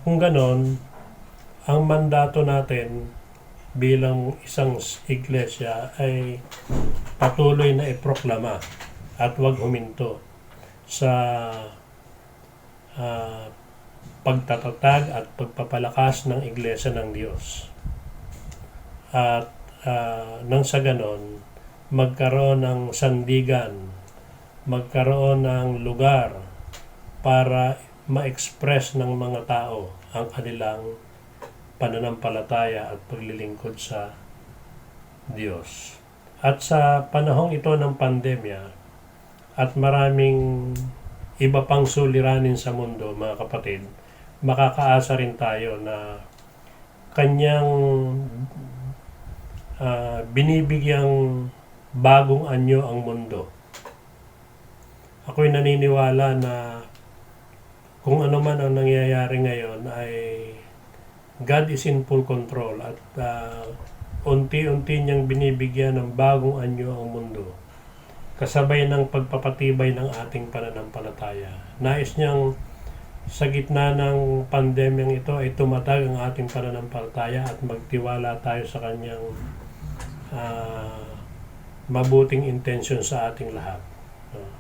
Kung ganon, ang mandato natin bilang isang iglesia ay patuloy na iproklama at huwag huminto sa pagtatatag at pagpapalakas ng iglesia ng Diyos. At nang sa ganon, magkaroon ng sandigan, magkaroon ng lugar para ma-express ng mga tao ang kanilang pananampalataya at paglilingkod sa Diyos. At sa panahong ito ng pandemya at maraming iba pang suliranin sa mundo, mga kapatid, makakaasa rin tayo na Kanyang binibigyang bagong anyo ang mundo. Ako'y naniniwala na kung ano man ang nangyayari ngayon ay God is in full control at unti-unti niyang binibigyan ng bagong anyo ang mundo. Kasabay ng pagpapatibay ng ating pananampalataya. Nais niyang sa gitna ng pandemyang ito ay tumatag ang ating pananampalataya at magtiwala tayo sa Kanyang mabuting intensyon sa ating lahat.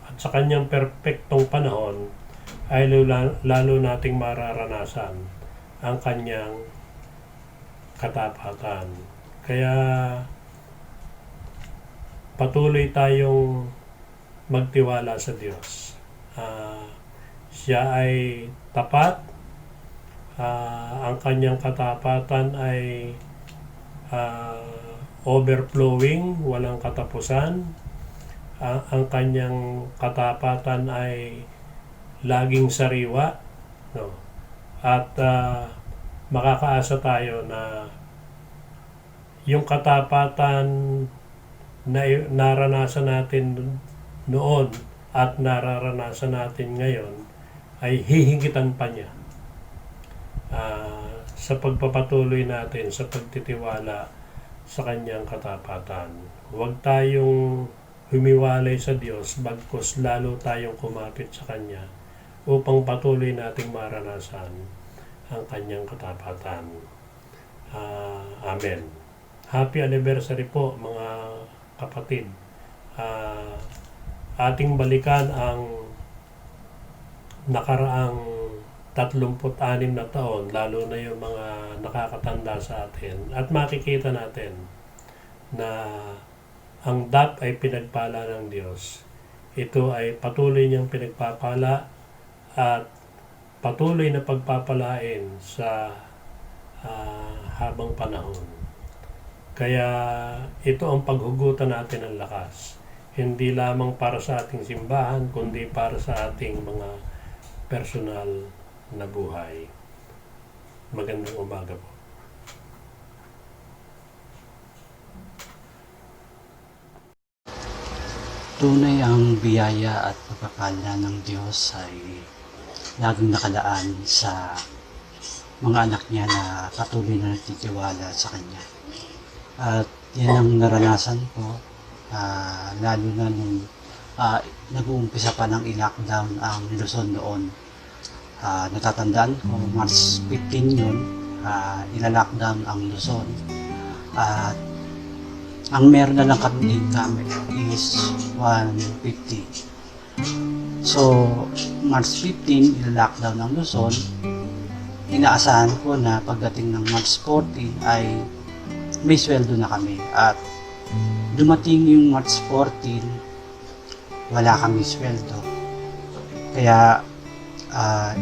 At sa Kanyang perpektong panahon ay lalo nating mararanasan ang Kanyang katapatan. Kaya patuloy tayong magtiwala sa Diyos. Siya ay tapat, ang Kanyang katapatan ay overflowing, walang katapusan. Ang Kanyang katapatan ay laging sariwa, no? At makakaasa tayo na yung katapatan na naranasan natin noon at nararanasan natin ngayon ay hihingitan pa niya sa pagpapatuloy natin sa pagtitiwala sa Kanyang katapatan. Huwag tayong humiwalay sa Diyos, bagkus lalo tayong kumapit sa Kanya upang patuloy nating maranasan ang Kanyang katapatan. Amen. Happy anniversary po mga kapatid. ating balikan ang nakaraang 36 na taon, lalo na yung mga nakakatanda sa atin, at makikita natin na ang DAP ay pinagpala ng Diyos. Ito ay patuloy niyang pinagpapala at patuloy na pagpapalain sa habang panahon. Kaya ito ang paghugutan natin ng lakas. Hindi lamang para sa ating simbahan, kundi para sa ating mga personal na buhay. Magandang umaga po. Tunay ang biyaya at pagpapala ng Diyos ay laging nakalaan sa mga anak niya na patuloy na nagtitiwala sa Kanya. At yan ang naranasan ko, lalo na nung nag-uumpisa pa ng i-lockdown ang Luzon noon. Natatandaan ko, March 15 yun, ila-lockdown ang Luzon. At ang meron na lang kami income is 150. So, March 15, ila-lockdown ang Luzon. Inaasahan ko na pagdating ng March 40 ay may sweldo na kami. At dumating yung March 14, wala kami sweldo. Kaya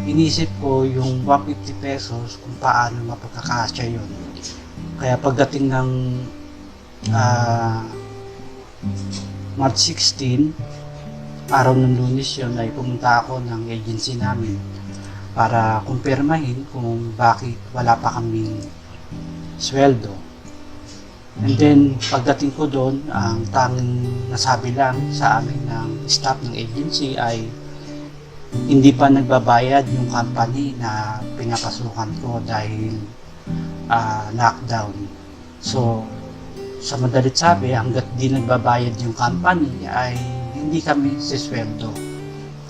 inisip ko yung 150 pesos kung paano mapagkakasya yun. Kaya pagdating ng March 16, araw ng Lunes yun, ay pumunta ako ng agency namin para kumpirmahin kung bakit wala pa kaming sweldo. And then, pagdating ko doon, ang tanging nasabi lang sa amin ng staff ng agency ay hindi pa nagbabayad yung company na pinapasukan ko dahil lockdown. So, sa madalit sabi, hanggat di nagbabayad yung company ay hindi kami sisweldo.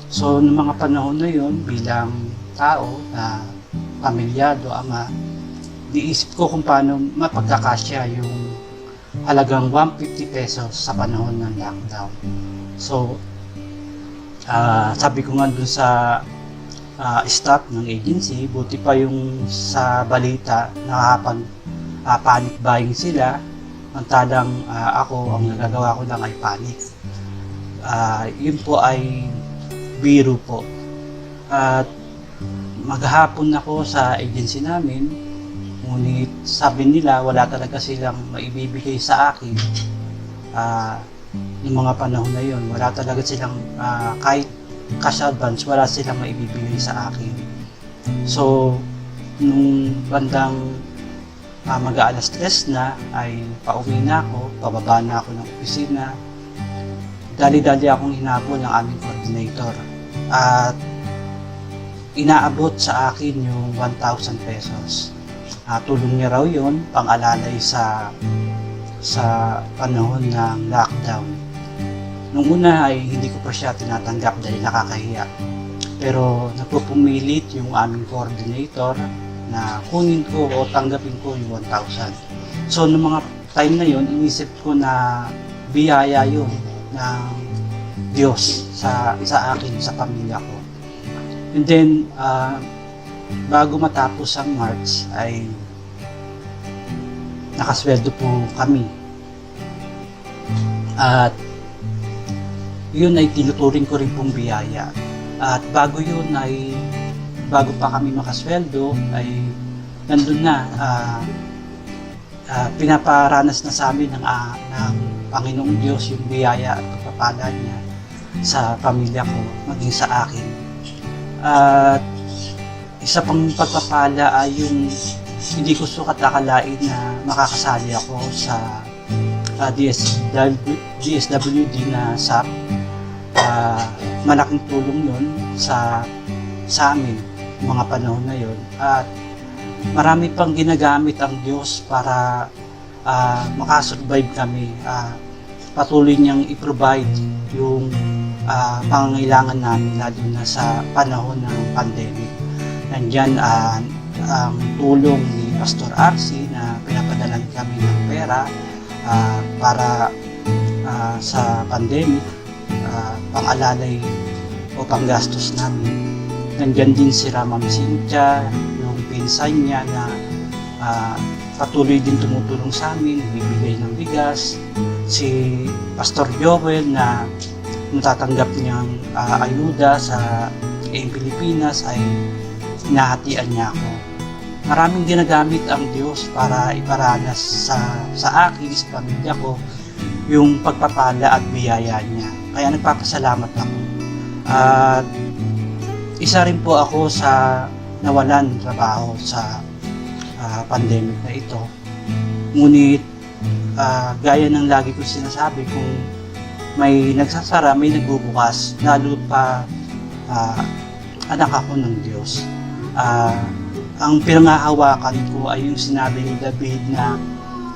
So, noong mga panahon na yun, bilang tao na pamilyado, ama, diisip ko kung paano mapagkakasya yung halagang 150 pesos sa panahon ng lockdown. So, sabi ko nga dun sa staff ng agency, buti pa yung sa balita panic buying sila, mantalang ako, ang nagagawa ko lang ay panic. Yun po ay biro po. At maghapon ako sa agency namin, ngunit sabi nila wala talaga silang maibibigay sa akin. Yung mga panahon na yun, wala talaga silang kahit cash advance, wala silang maibibigay sa akin. So, nung bandang mag-aalas 3 na, ay pauwi na ako, pababa na ako ng opisina. Dali-dali akong hinabol ng aming coordinator. At inaabot sa akin yung 1,000 pesos. Tulong niya raw yun, pang-alalay sa panahon ng lockdown. Nung una ay hindi ko pa siya tinatanggap dahil nakakahiya. Pero nagpupumilit yung aming coordinator na kunin ko o tanggapin ko yung 1,000. So, nung mga time na yun, inisip ko na biyaya yun ng Diyos sa akin, sa pamilya ko. And then, bago matapos ang March, ay nakasweldo po kami. At yun ay tinuturing ko rin pong biyaya. At bago pa kami makasweldo, ay nandun na, pinaparanas na sa amin ng Panginoong Diyos yung biyaya at pagpapala niya sa pamilya ko, maging sa akin. At isa pang pagpapala ay yung hindi ko sukat akalain na makakasali ako sa DSWD na SAP. Malaking tulong yun sa amin mga panahon na yun. At marami pang ginagamit ang Diyos para makasurvive kami. Patuloy niyang i-provide yung pangangailangan namin lalo na sa panahon ng pandemic. Nandyan ang tulong ni Pastor Arcy na pinapadalan kami ng pera para sa pandemic. pang-alalay o panggastos namin. Nandyan din si Ma'am Cynthia, yung pinsan niya na patuloy din tumutulong sa amin, bibigay ng bigas. Si Pastor Joel na natatanggap niyang ayuda sa Pilipinas ay hinahatian niya ako. Maraming ginagamit ang Diyos para iparanas sa akin, sa pamilya ko, yung pagpapala at biyaya niya. Kaya nagpapasalamat ako. At isa rin po ako sa nawalan trabaho sa pandemic na ito. Ngunit gaya ng lagi ko sinasabi, kung may nagsasara, may nagbubukas, lalo pa anak ako ng Diyos. Ang pinangahawakan ko ay yung sinabi ni David na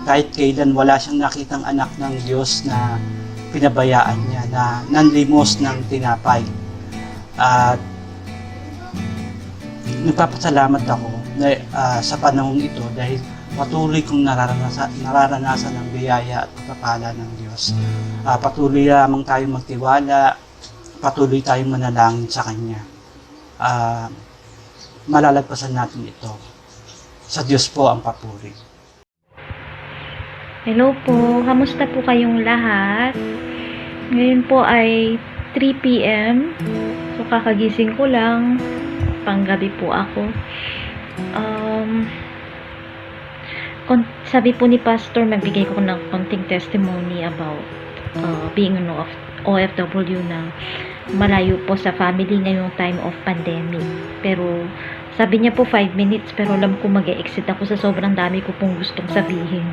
kahit kailan wala siyang nakitang anak ng Diyos na pinabayaan niya, na nanlimos ng tinapay. At nagpapasalamat ako sa panahong ito dahil patuloy kong nararanasan ng biyaya at pagpapala ng Diyos. Patuloy lamang tayong magtiwala, patuloy tayong manalangin sa Kanya. Malalagpasan natin ito. Sa Diyos po ang papuri. Hello po, kamusta po kayong lahat? Ngayon po ay 3 p.m. So kakagising ko lang, panggabi po ako. Sabi po ni Pastor, magbigay ko ng konting testimony about being an OFW na malayo po sa family ngayong time of pandemic. Pero sabi niya po 5 minutes, pero alam ko mag-e-exit ako sa sobrang dami ko pong gustong sabihin.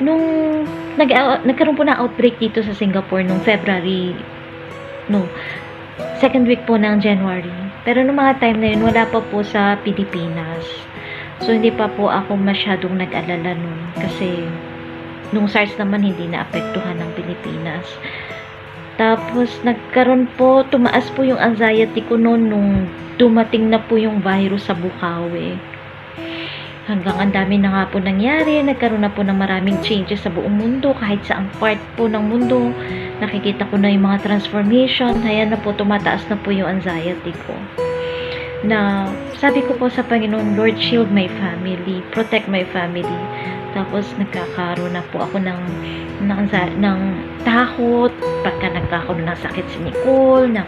Nung nagkaroon po na outbreak dito sa Singapore nung second week po ng January. Pero nung mga time na yun, wala pa po sa Pilipinas. So, hindi pa po ako masyadong nag-alala nun. Kasi, nung SARS naman, hindi na-apektuhan ng Pilipinas. Tapos, tumaas po yung anxiety ko noon nung dumating na po yung virus sa Bukawi. Hanggang ang dami na nga po nangyari, nagkaroon na po ng maraming changes sa buong mundo, kahit sa ang part po ng mundo, nakikita ko na yung mga transformation, ayan na po, tumataas na po yung anxiety ko. Na, sabi ko po sa Panginoon, Lord, shield my family, protect my family. Tapos, nagkakaroon na po ako ng takot, pagka nagkakaroon ng sakit si Nicole, na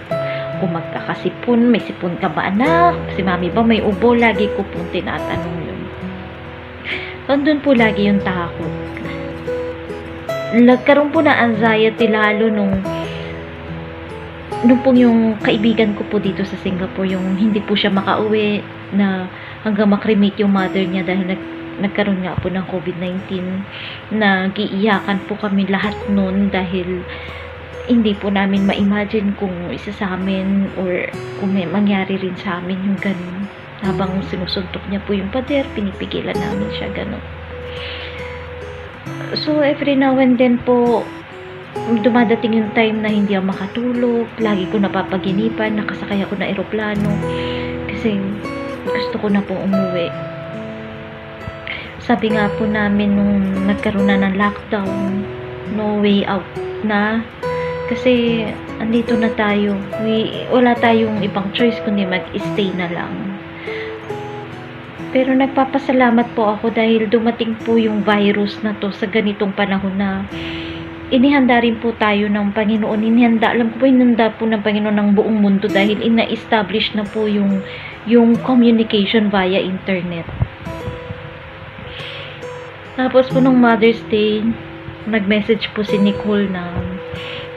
kung magkakasipon, may sipon ka ba anak? Si mami ba may ubo? Lagi ko pong tinatanong yun. Andun po lagi yung takot. Nagkaroon po na anxiety lalo nung pong yung kaibigan ko po dito sa Singapore, yung hindi po siya makauwi na hanggang makremate yung mother niya dahil nagkaroon nga po ng COVID-19. Nagiiyakan po kami lahat noon dahil hindi po namin ma-imagine kung isa sa amin or kung may mangyari rin sa amin yung ganun. Habang sinusuntok niya po yung pader, pinipigilan namin siya ganun. So, every now and then po, dumadating yung time na hindi ako makatulog. Lagi ko napapaginipan, nakasakay ako na eroplano. Kasi gusto ko na po umuwi. Sabi nga po namin nung nagkaroon na ng lockdown, no way out na. Kasi andito na tayo. Wala tayong ibang choice kundi mag-stay na lang. Pero nagpapasalamat po ako dahil dumating po yung virus na to sa ganitong panahon na inihanda rin po tayo ng Panginoon. Alam ko po, inihanda po ng Panginoon ng buong mundo dahil ina-establish na po yung communication via internet. Tapos po nung Mother's Day, nag-message po si Nicole na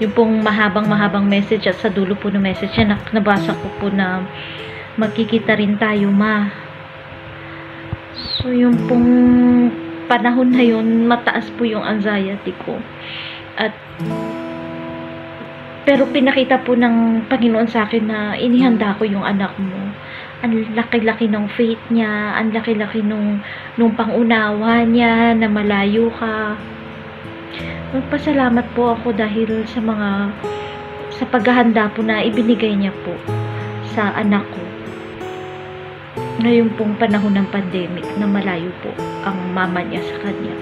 yung pong mahabang message, at sa dulo po ng message niya, nabasa ko po na magkikita rin tayo, ma. So, yung pong panahon na yun, mataas po yung anxiety ko. Pero pinakita po ng Panginoon sa akin na inihanda ko yung anak mo. Ang laki-laki ng faith niya, ang laki-laki nung pangunawa niya na malayo ka. Magpasalamat po ako dahil sa paghahanda po na ibinigay niya po sa anak ko. Ngayon pong panahon ng pandemic na malayo po ang mama niya sa kanya.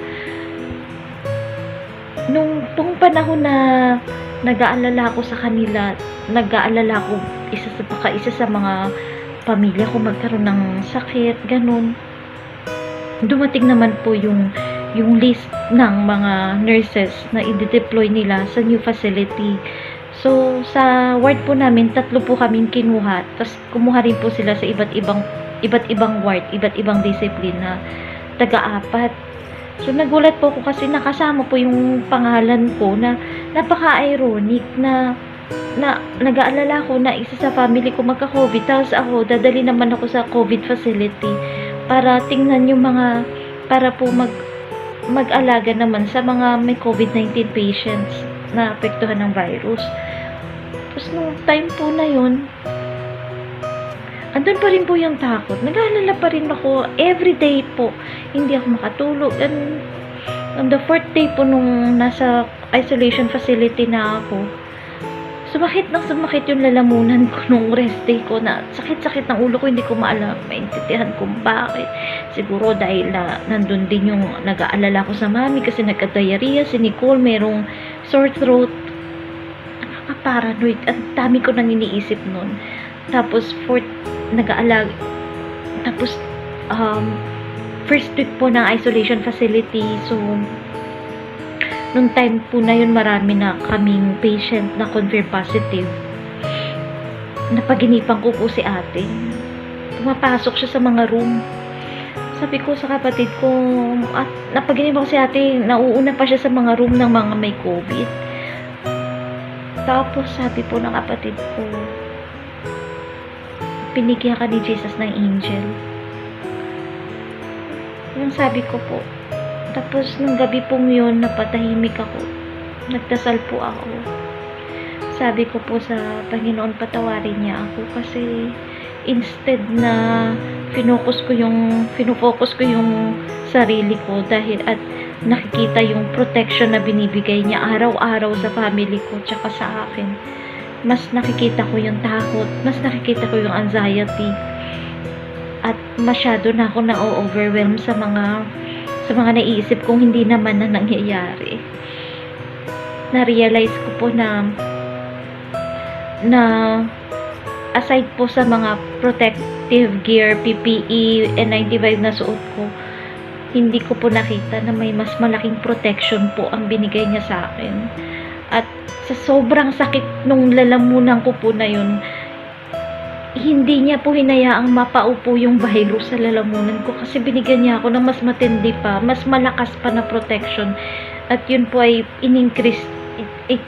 Nung panahon na nag-aalala ako sa kanila, nag-aalala ako isa sa mga pamilya ko magkaroon ng sakit, ganun. Dumating naman po yung list ng mga nurses na i-deploy nila sa new facility. So, sa ward po namin, 3 po kaming kinuha. Tapos, kumuha rin po sila sa iba't ibang ward, iba't ibang disiplina na taga-4. So, nagulat po ako kasi nakasama po yung pangalan ko na napaka-ironic na nag-aalala ko na isa sa family ko magka-COVID. Tapos ako, dadali naman ako sa COVID facility para tingnan yung para po mag-alaga naman sa mga may COVID-19 patients na apektuhan ng virus. Tapos nung time po na yun, andun pa rin po yung takot. Nag-aalala pa rin ako. Everyday po, hindi ako makatulog. And on the 4th day po nung nasa isolation facility na ako, sumakit yung lalamunan ko nung rest day ko na sakit-sakit ng ulo ko, hindi ko maintindihan kung bakit. Siguro dahil nandun din yung nag-aalala ko sa mami kasi nagka-diarrhea, si Nicole merong sore throat. Nakaka-paranoid. Ang dami ko nang iniisip nun. Tapos tapos first week po ng isolation facility, so nung time po na yun, marami na kaming patient na confirm positive. Napaginipan ko po si ate. Pumapasok siya sa mga room. Sabi ko sa kapatid ko, at napaginipan ko si ate, nauuna pa siya sa mga room ng mga may COVID. Tapos sabi po ng kapatid ko, pinigyan ka ni Jesus ng angel. Yung sabi ko po. Tapos, nung gabi pong yun, napatahimik ako. Nagdasal po ako. Sabi ko po sa Panginoon, patawarin niya ako kasi instead na finocus ko yung sarili ko dahil at nakikita yung protection na binibigay niya araw-araw sa family ko tsaka sa akin. Mas nakikita ko yung takot, mas nakikita ko yung anxiety at masyado na ako na-overwhelm sa mga naiisip kong hindi naman na nangyayari. Na-realize ko po na aside po sa mga protective gear, PPE, N95 na suot ko, hindi ko po nakita na may mas malaking protection po ang binigay niya sa akin. At sa sobrang sakit nung lalamunan ko po na yun, hindi niya po hinayaang mapaupo yung virus sa lalamunan ko kasi binigyan niya ako ng mas matindi pa, mas malakas pa na protection. At yun po ay in-increase,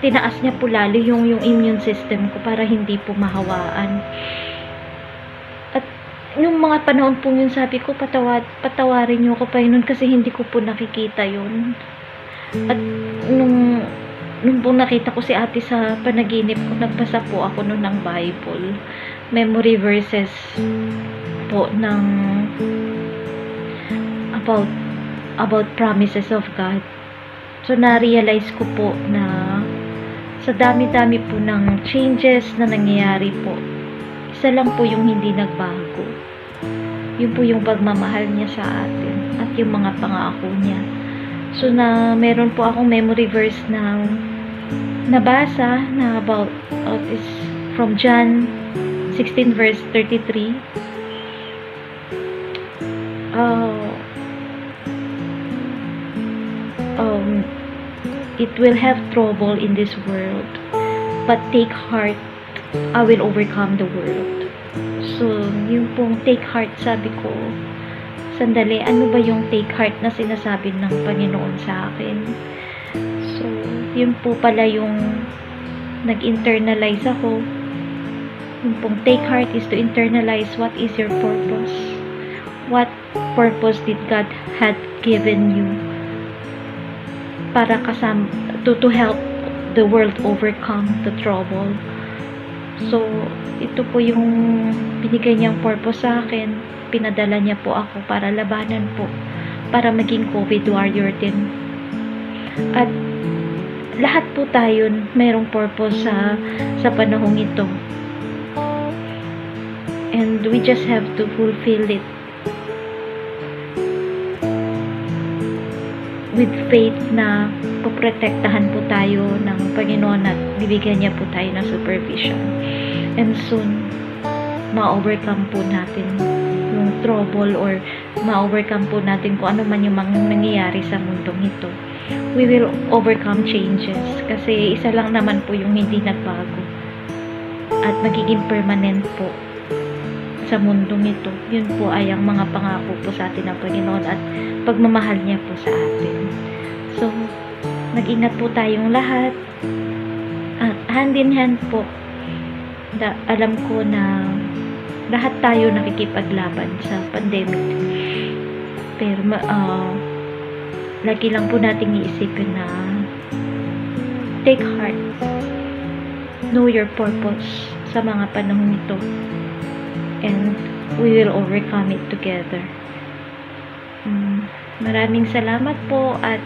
tinaas niya po lalo yung immune system ko para hindi po mahawaan. At yung mga panahon po yun, sabi ko, patawarin niyo ako Panginoon kasi hindi ko po nakikita yun. At nung po nakita ko si ate sa panaginip ko, nagbasa po ako nun ng Bible. Memory verses po ng about promises of God. So, na-realize ko po na sa dami-dami po ng changes na nangyayari po, isa lang po yung hindi nagbago. Yun po yung pagmamahal niya sa atin at yung mga pangako niya. So, meron po akong memory verse na nabasa na about is from John 16 verse 33. It will have trouble in this world, but take heart, I will overcome the world. So, yung pong take heart, sabi ko, sandali, ano ba yung take heart na sinasabi ng Panginoon sa akin? So, yun po pala yung nag-internalize ako. Yung pong take heart is to internalize what is your purpose. What purpose did God had given you para to help the world overcome the trouble. So, ito po yung binigay niyang purpose sa akin. Pinadala niya po ako para labanan po, para maging COVID warrior din. At lahat po tayo mayroong purpose sa panahong ito. And we just have to fulfill it. with faith na poprotektahan po tayo ng Panginoon at bibigyan niya po tayo ng supervision. And soon, ma-overcome po natin yung trouble or ma-overcome po natin kung ano man yung mga nangyayari sa mundong ito. We will overcome changes kasi isa lang naman po yung hindi nagbago at magiging permanent po sa mundong ito. Yun po ay ang mga pangako po sa atin ng Panginoon at pagmamahal niya po sa atin. So, mag-ingat po tayong lahat at hand in hand po. Alam ko na lahat tayo nakikipaglaban sa pandemic. Pero lagi lang po nating iisipin na take heart. Know your purpose sa mga panahon ito. And we will overcome it together. Maraming salamat po at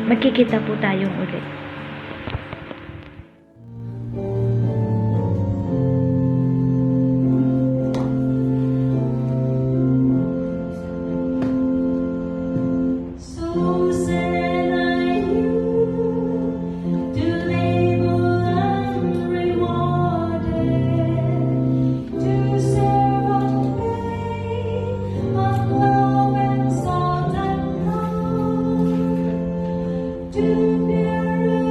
magkikita po tayong ulit. So sad I knew to label unrewarded, to serve a pain of love and salt and love, to bear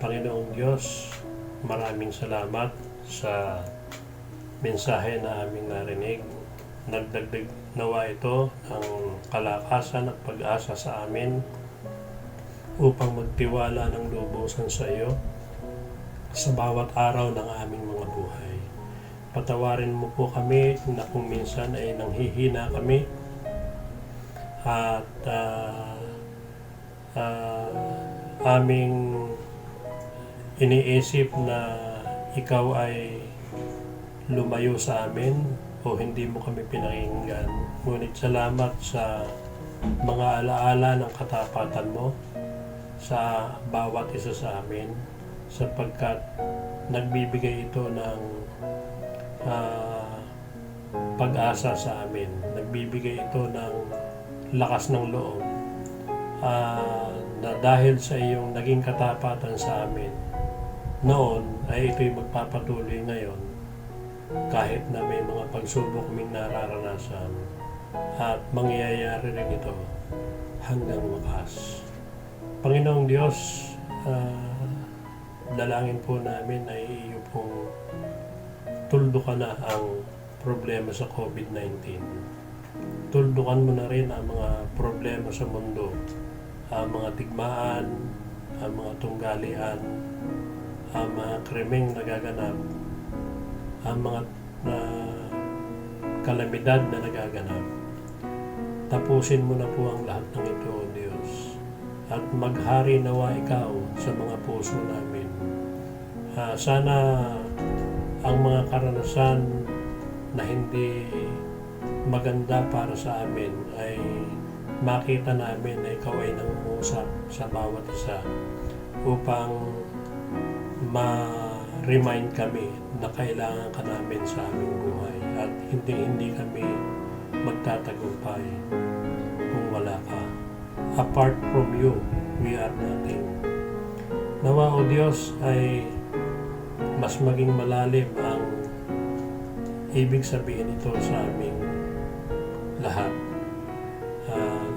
Panginoong Diyos, maraming salamat sa mensahe na aming narinig. Nagdagdag nawa ito ng kalakasan at pag-asa sa amin upang magtiwala ng lubusan sa iyo sa bawat araw ng aming mga buhay. Patawarin mo po kami na kung minsan ay nanghihina kami at aming iniisip na ikaw ay lumayo sa amin o hindi mo kami pinakinggan. Ngunit salamat sa mga alaala ng katapatan mo sa bawat isa sa amin, sapagkat nagbibigay ito ng pag-asa sa amin. Nagbibigay ito ng lakas ng loob na dahil sa iyong naging katapatan sa amin noon ay ito'y magpapatuloy ngayon kahit na may mga pagsubok kaming nararanasan, at mangyayari rin ito hanggang wakas. Panginoong Diyos, dalangin po namin ay iyo pong tuldukan na ang problema sa COVID-19. Tuldukan mo na rin ang mga problema sa mundo, ang mga tigmaan, ang mga tunggalian, ang mga krimeng nagaganap, ang mga kalamidad na nagaganap. Tapusin mo na po ang lahat ng ito, O Diyos, at maghari nawa ikaw sa mga puso namin. Sana ang mga karanasan na hindi maganda para sa amin ay makita namin na ikaw ay nangungusap sa bawat isa upang ma-remind kami na kailangan ka namin sa aming buhay at hindi kami magtatagumpay kung wala ka. Apart from you, we are nothing. Nawa, O Diyos, ay mas maging malalim ang ibig sabihin ito sa aming lahat,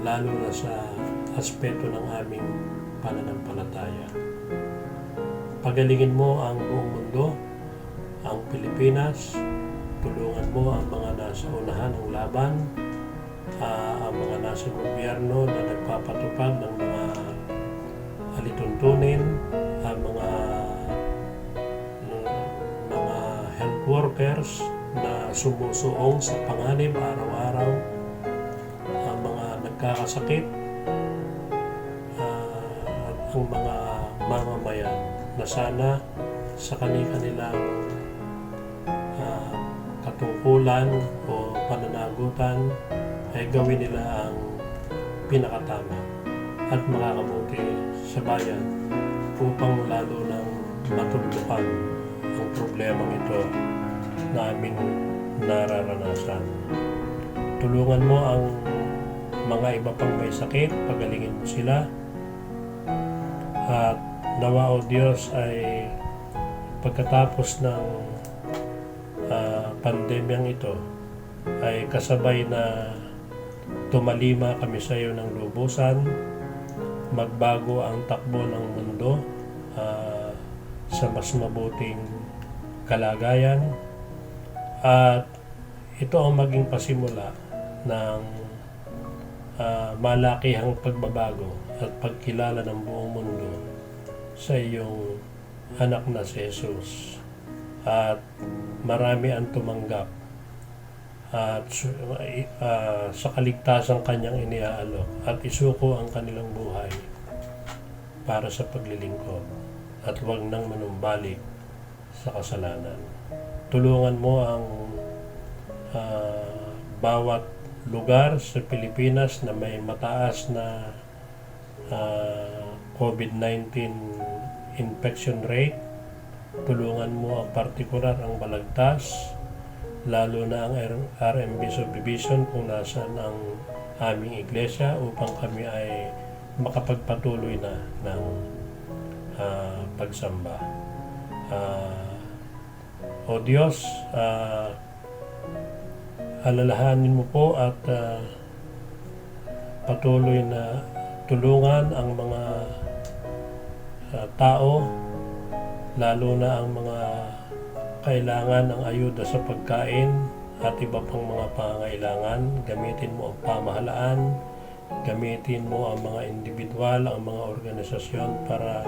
lalo na sa aspeto ng aming pananampalataya. Pagalingin mo ang buong mundo, ang Pilipinas. Tulungan mo ang mga nasa unahan ng laban, ang mga nasa gobyerno na nagpapatupad ng mga alituntunin, ang mga health workers na sumusuong sa panganib araw-araw, ang mga nagkakasakit, at ang mga mamamayan na sana sa kanilang katungkulan o pananagutan ay gawin nila ang pinakatama at makakabuti sa bayan upang lalo nang matuldukan ang problemang ito na aming nararanasan. Tulungan mo ang mga iba pang may sakit, pagalingin mo sila, at nawa, O Diyos, ay pagkatapos ng pandemyang ito ay kasabay na tumalima kami sa iyo ng lubusan, magbago ang takbo ng mundo sa mas mabuting kalagayan, at ito ang maging pasimula ng malakihang pagbabago at pagkilala ng buong mundo sa iyong anak na si Jesus, at marami ang tumanggap at sa kaligtasang kanyang iniaalok at isuko ang kanilang buhay para sa paglilingkod at huwag nang manumbalik sa kasalanan. Tulungan mo ang bawat lugar sa Pilipinas na may mataas na COVID-19 infection rate. Tulungan mo ang partikular ang Balagtas, lalo na ang RMB Subdivision kung nasaan ang aming iglesia, upang kami ay makapagpatuloy na ng pagsamba. O Diyos, alalahanin mo po at patuloy na tulungan ang mga tao lalo na ang mga kailangan ng ayuda sa pagkain at iba pang mga pangangailangan. Gamitin mo ang pamahalaan, gamitin mo ang mga individual, ang mga organisasyon para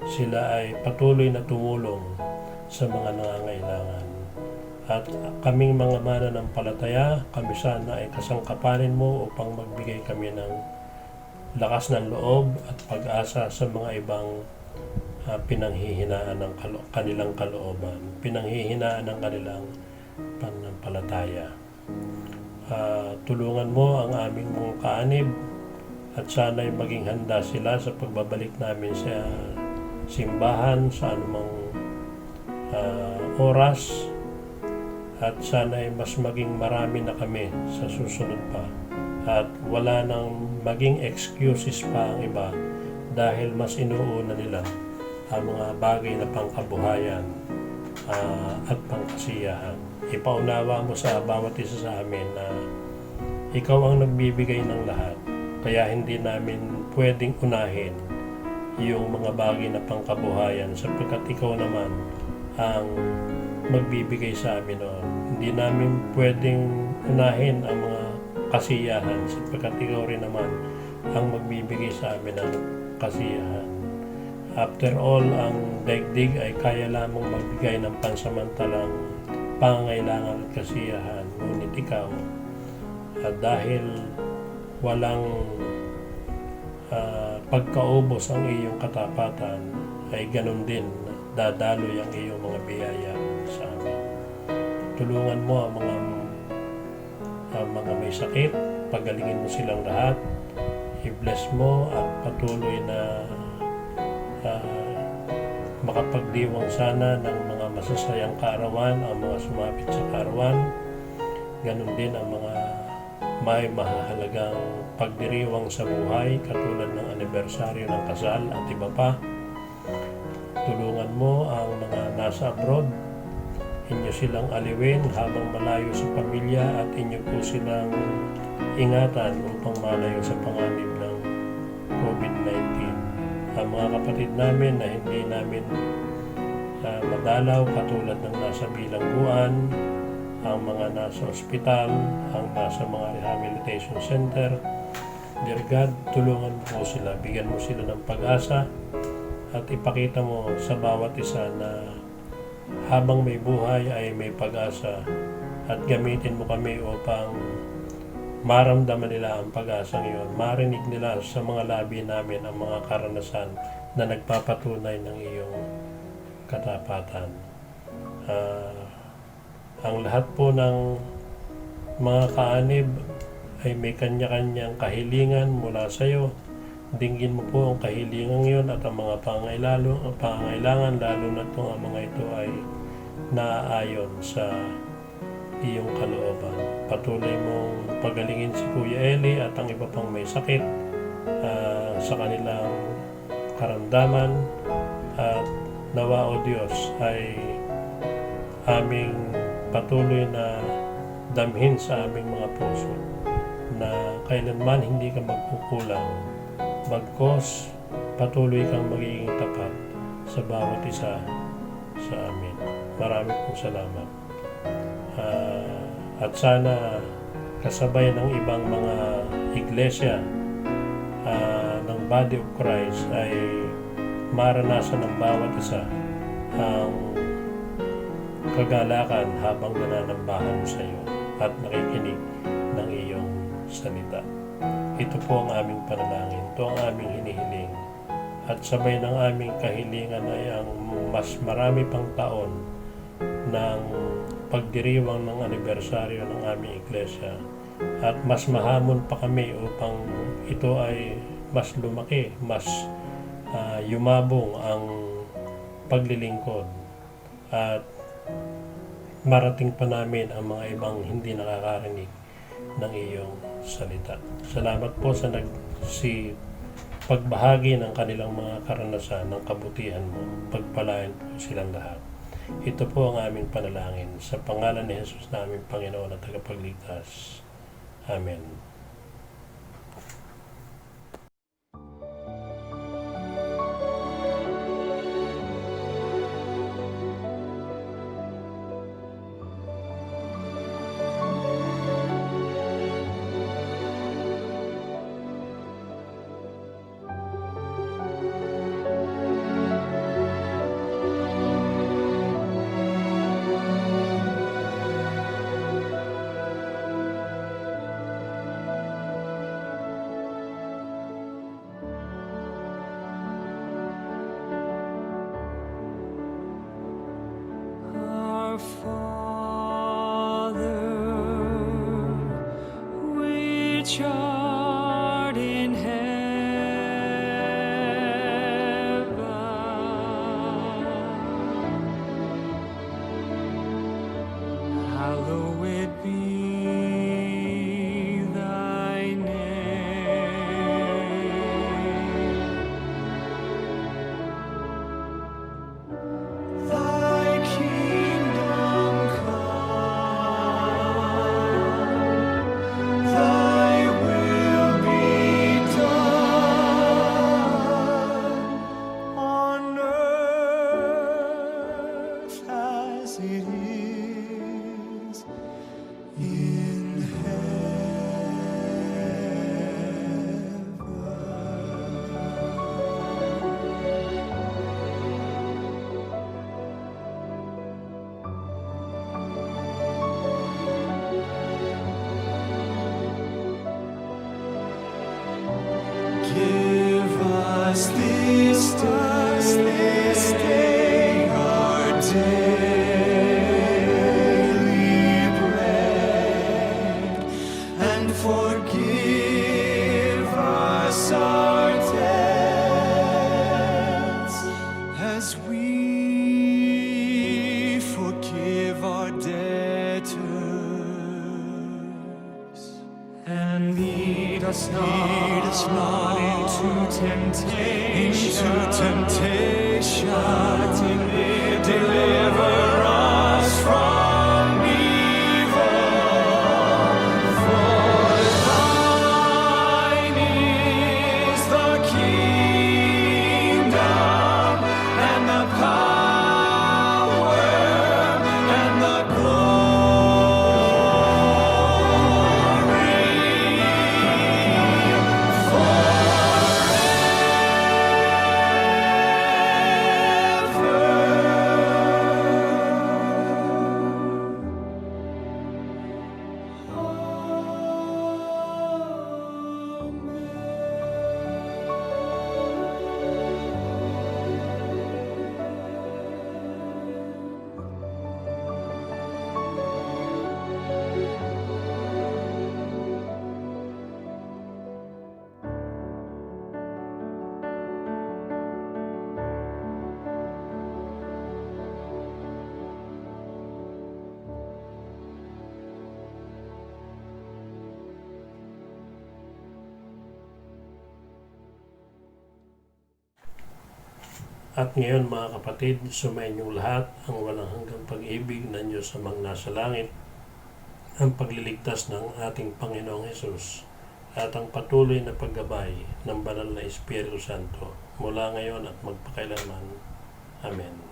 sila ay patuloy na tumulong sa mga nangangailangan. At kaming mga mananampalataya, kami sana ay kasangkapanin mo upang magbigay kami ng lakas ng loob at pag-asa sa mga ibang pinanghihinaan ng kanilang kalooban, pinanghihinaan ng kanilang pananampalataya. Tulungan mo ang aming mga kaanib at sana'y maging handa sila sa pagbabalik namin sa simbahan sa anumang oras, at sana'y mas maging marami na kami sa susunod pa at wala nang maging excuses pa ang iba dahil mas inuuna nila ang mga bagay na pangkabuhayan at pangkasiyahan. Ipaunawa mo sa bawat isa sa amin na ikaw ang nagbibigay ng lahat, kaya hindi namin pwedeng unahin yung mga bagay na pangkabuhayan sapagkat ikaw naman ang magbibigay sa amin noon. Hindi namin pwedeng unahin ang mga kasiyahan sapagkat ikaw rin naman ang magbibigay sa amin ng kasiyahan. After all, ang daigdig ay kaya lamang magbigay ng pansamantalang pangangailangan at kasiyahan, ngunit ikaw, at dahil walang pagkaubos ang iyong katapatan, ay ganun din dadaloy ang iyong mga biyaya sa amin. Tulungan mo ang mga may sakit, pagalingin mo silang lahat, i-bless mo at patuloy na makapagdiwang sana ng mga masasayang kaarawan ang mga sumapit sa kaarawan. Ganun din ang mga may mahahalagang pagdiriwang sa buhay katulad ng anibersaryo ng kasal at iba pa. Tulungan mo ang mga nasa abroad, inyo silang aliwin habang malayo sa pamilya at inyo po silang ingatan upang malayo sa panganib ng COVID-19. Ang mga kapatid namin na hindi namin madalaw katulad ng nasa bilangguan, ang mga nasa ospital, ang nasa mga rehabilitation center, Dear God, tulungan mo po sila, bigyan mo sila ng pag-asa at ipakita mo sa bawat isa na habang may buhay ay may pag-asa, at gamitin mo kami upang maramdaman nila ang pag-asang iyon, marinig nila sa mga labi namin ang mga karanasan na nagpapatunay ng iyong katapatan. Ang lahat po ng mga kaanib ay may kanya-kanyang kahilingan mula sa iyo. Dinggin mo po ang kahilingan iyon at ang mga pangangailangan, lalo na kung ang mga ito ay naaayon sa iyong kalooban. Patuloy mong pagalingin si Kuya Eli at ang iba pang may sakit sa kanilang karamdaman, at nawa o Diyos ay aming patuloy na damhin sa aming mga puso na kailanman hindi ka magkukulang, bagkos patuloy kang magiging tapat sa bawat isa sa amin. Marami pong salamat. At sana kasabay ng ibang mga iglesia ng Body of Christ ay maranasan ng bawat isa ang kagalakan habang nananambahan sa iyo at nakikinig ng iyong salita. Ito po ang aming panalangin, ito ang aming hinihiling, at sabay ng aming kahilingan ay ang mas marami pang taon ng pagdiriwang ng anibersaryo ng aming iglesia, at mas mahamon pa kami upang ito ay mas lumaki, mas yumabong ang paglilingkod, at marating pa namin ang mga ibang hindi nakakarinig ng iyong salita. Salamat po sa pagbahagi ng kanilang mga karanasan ng kabutihan mo. Pagpalain po silang lahat. Ito po ang aming panalangin sa pangalan ni Jesus namin Panginoon at Tagapagligtas. Amen. which art in heaven, hallowed be thy name. Thy kingdom come, thy will be done on earth as it is in Give us this day our daily bread, and forgive us our debts as we forgive our debtors. And lead us not into temptation, but deliver us from evil. For thine is the kingdom and the power and the At ngayon mga kapatid, sumainyo lahat ang walang hanggang pag-ibig ng Diyos amang nasa langit, ang pagliligtas ng ating Panginoong Hesus, at ang patuloy na paggabay ng Banal na Espiritu Santo mula ngayon at magpakailanman. Amen.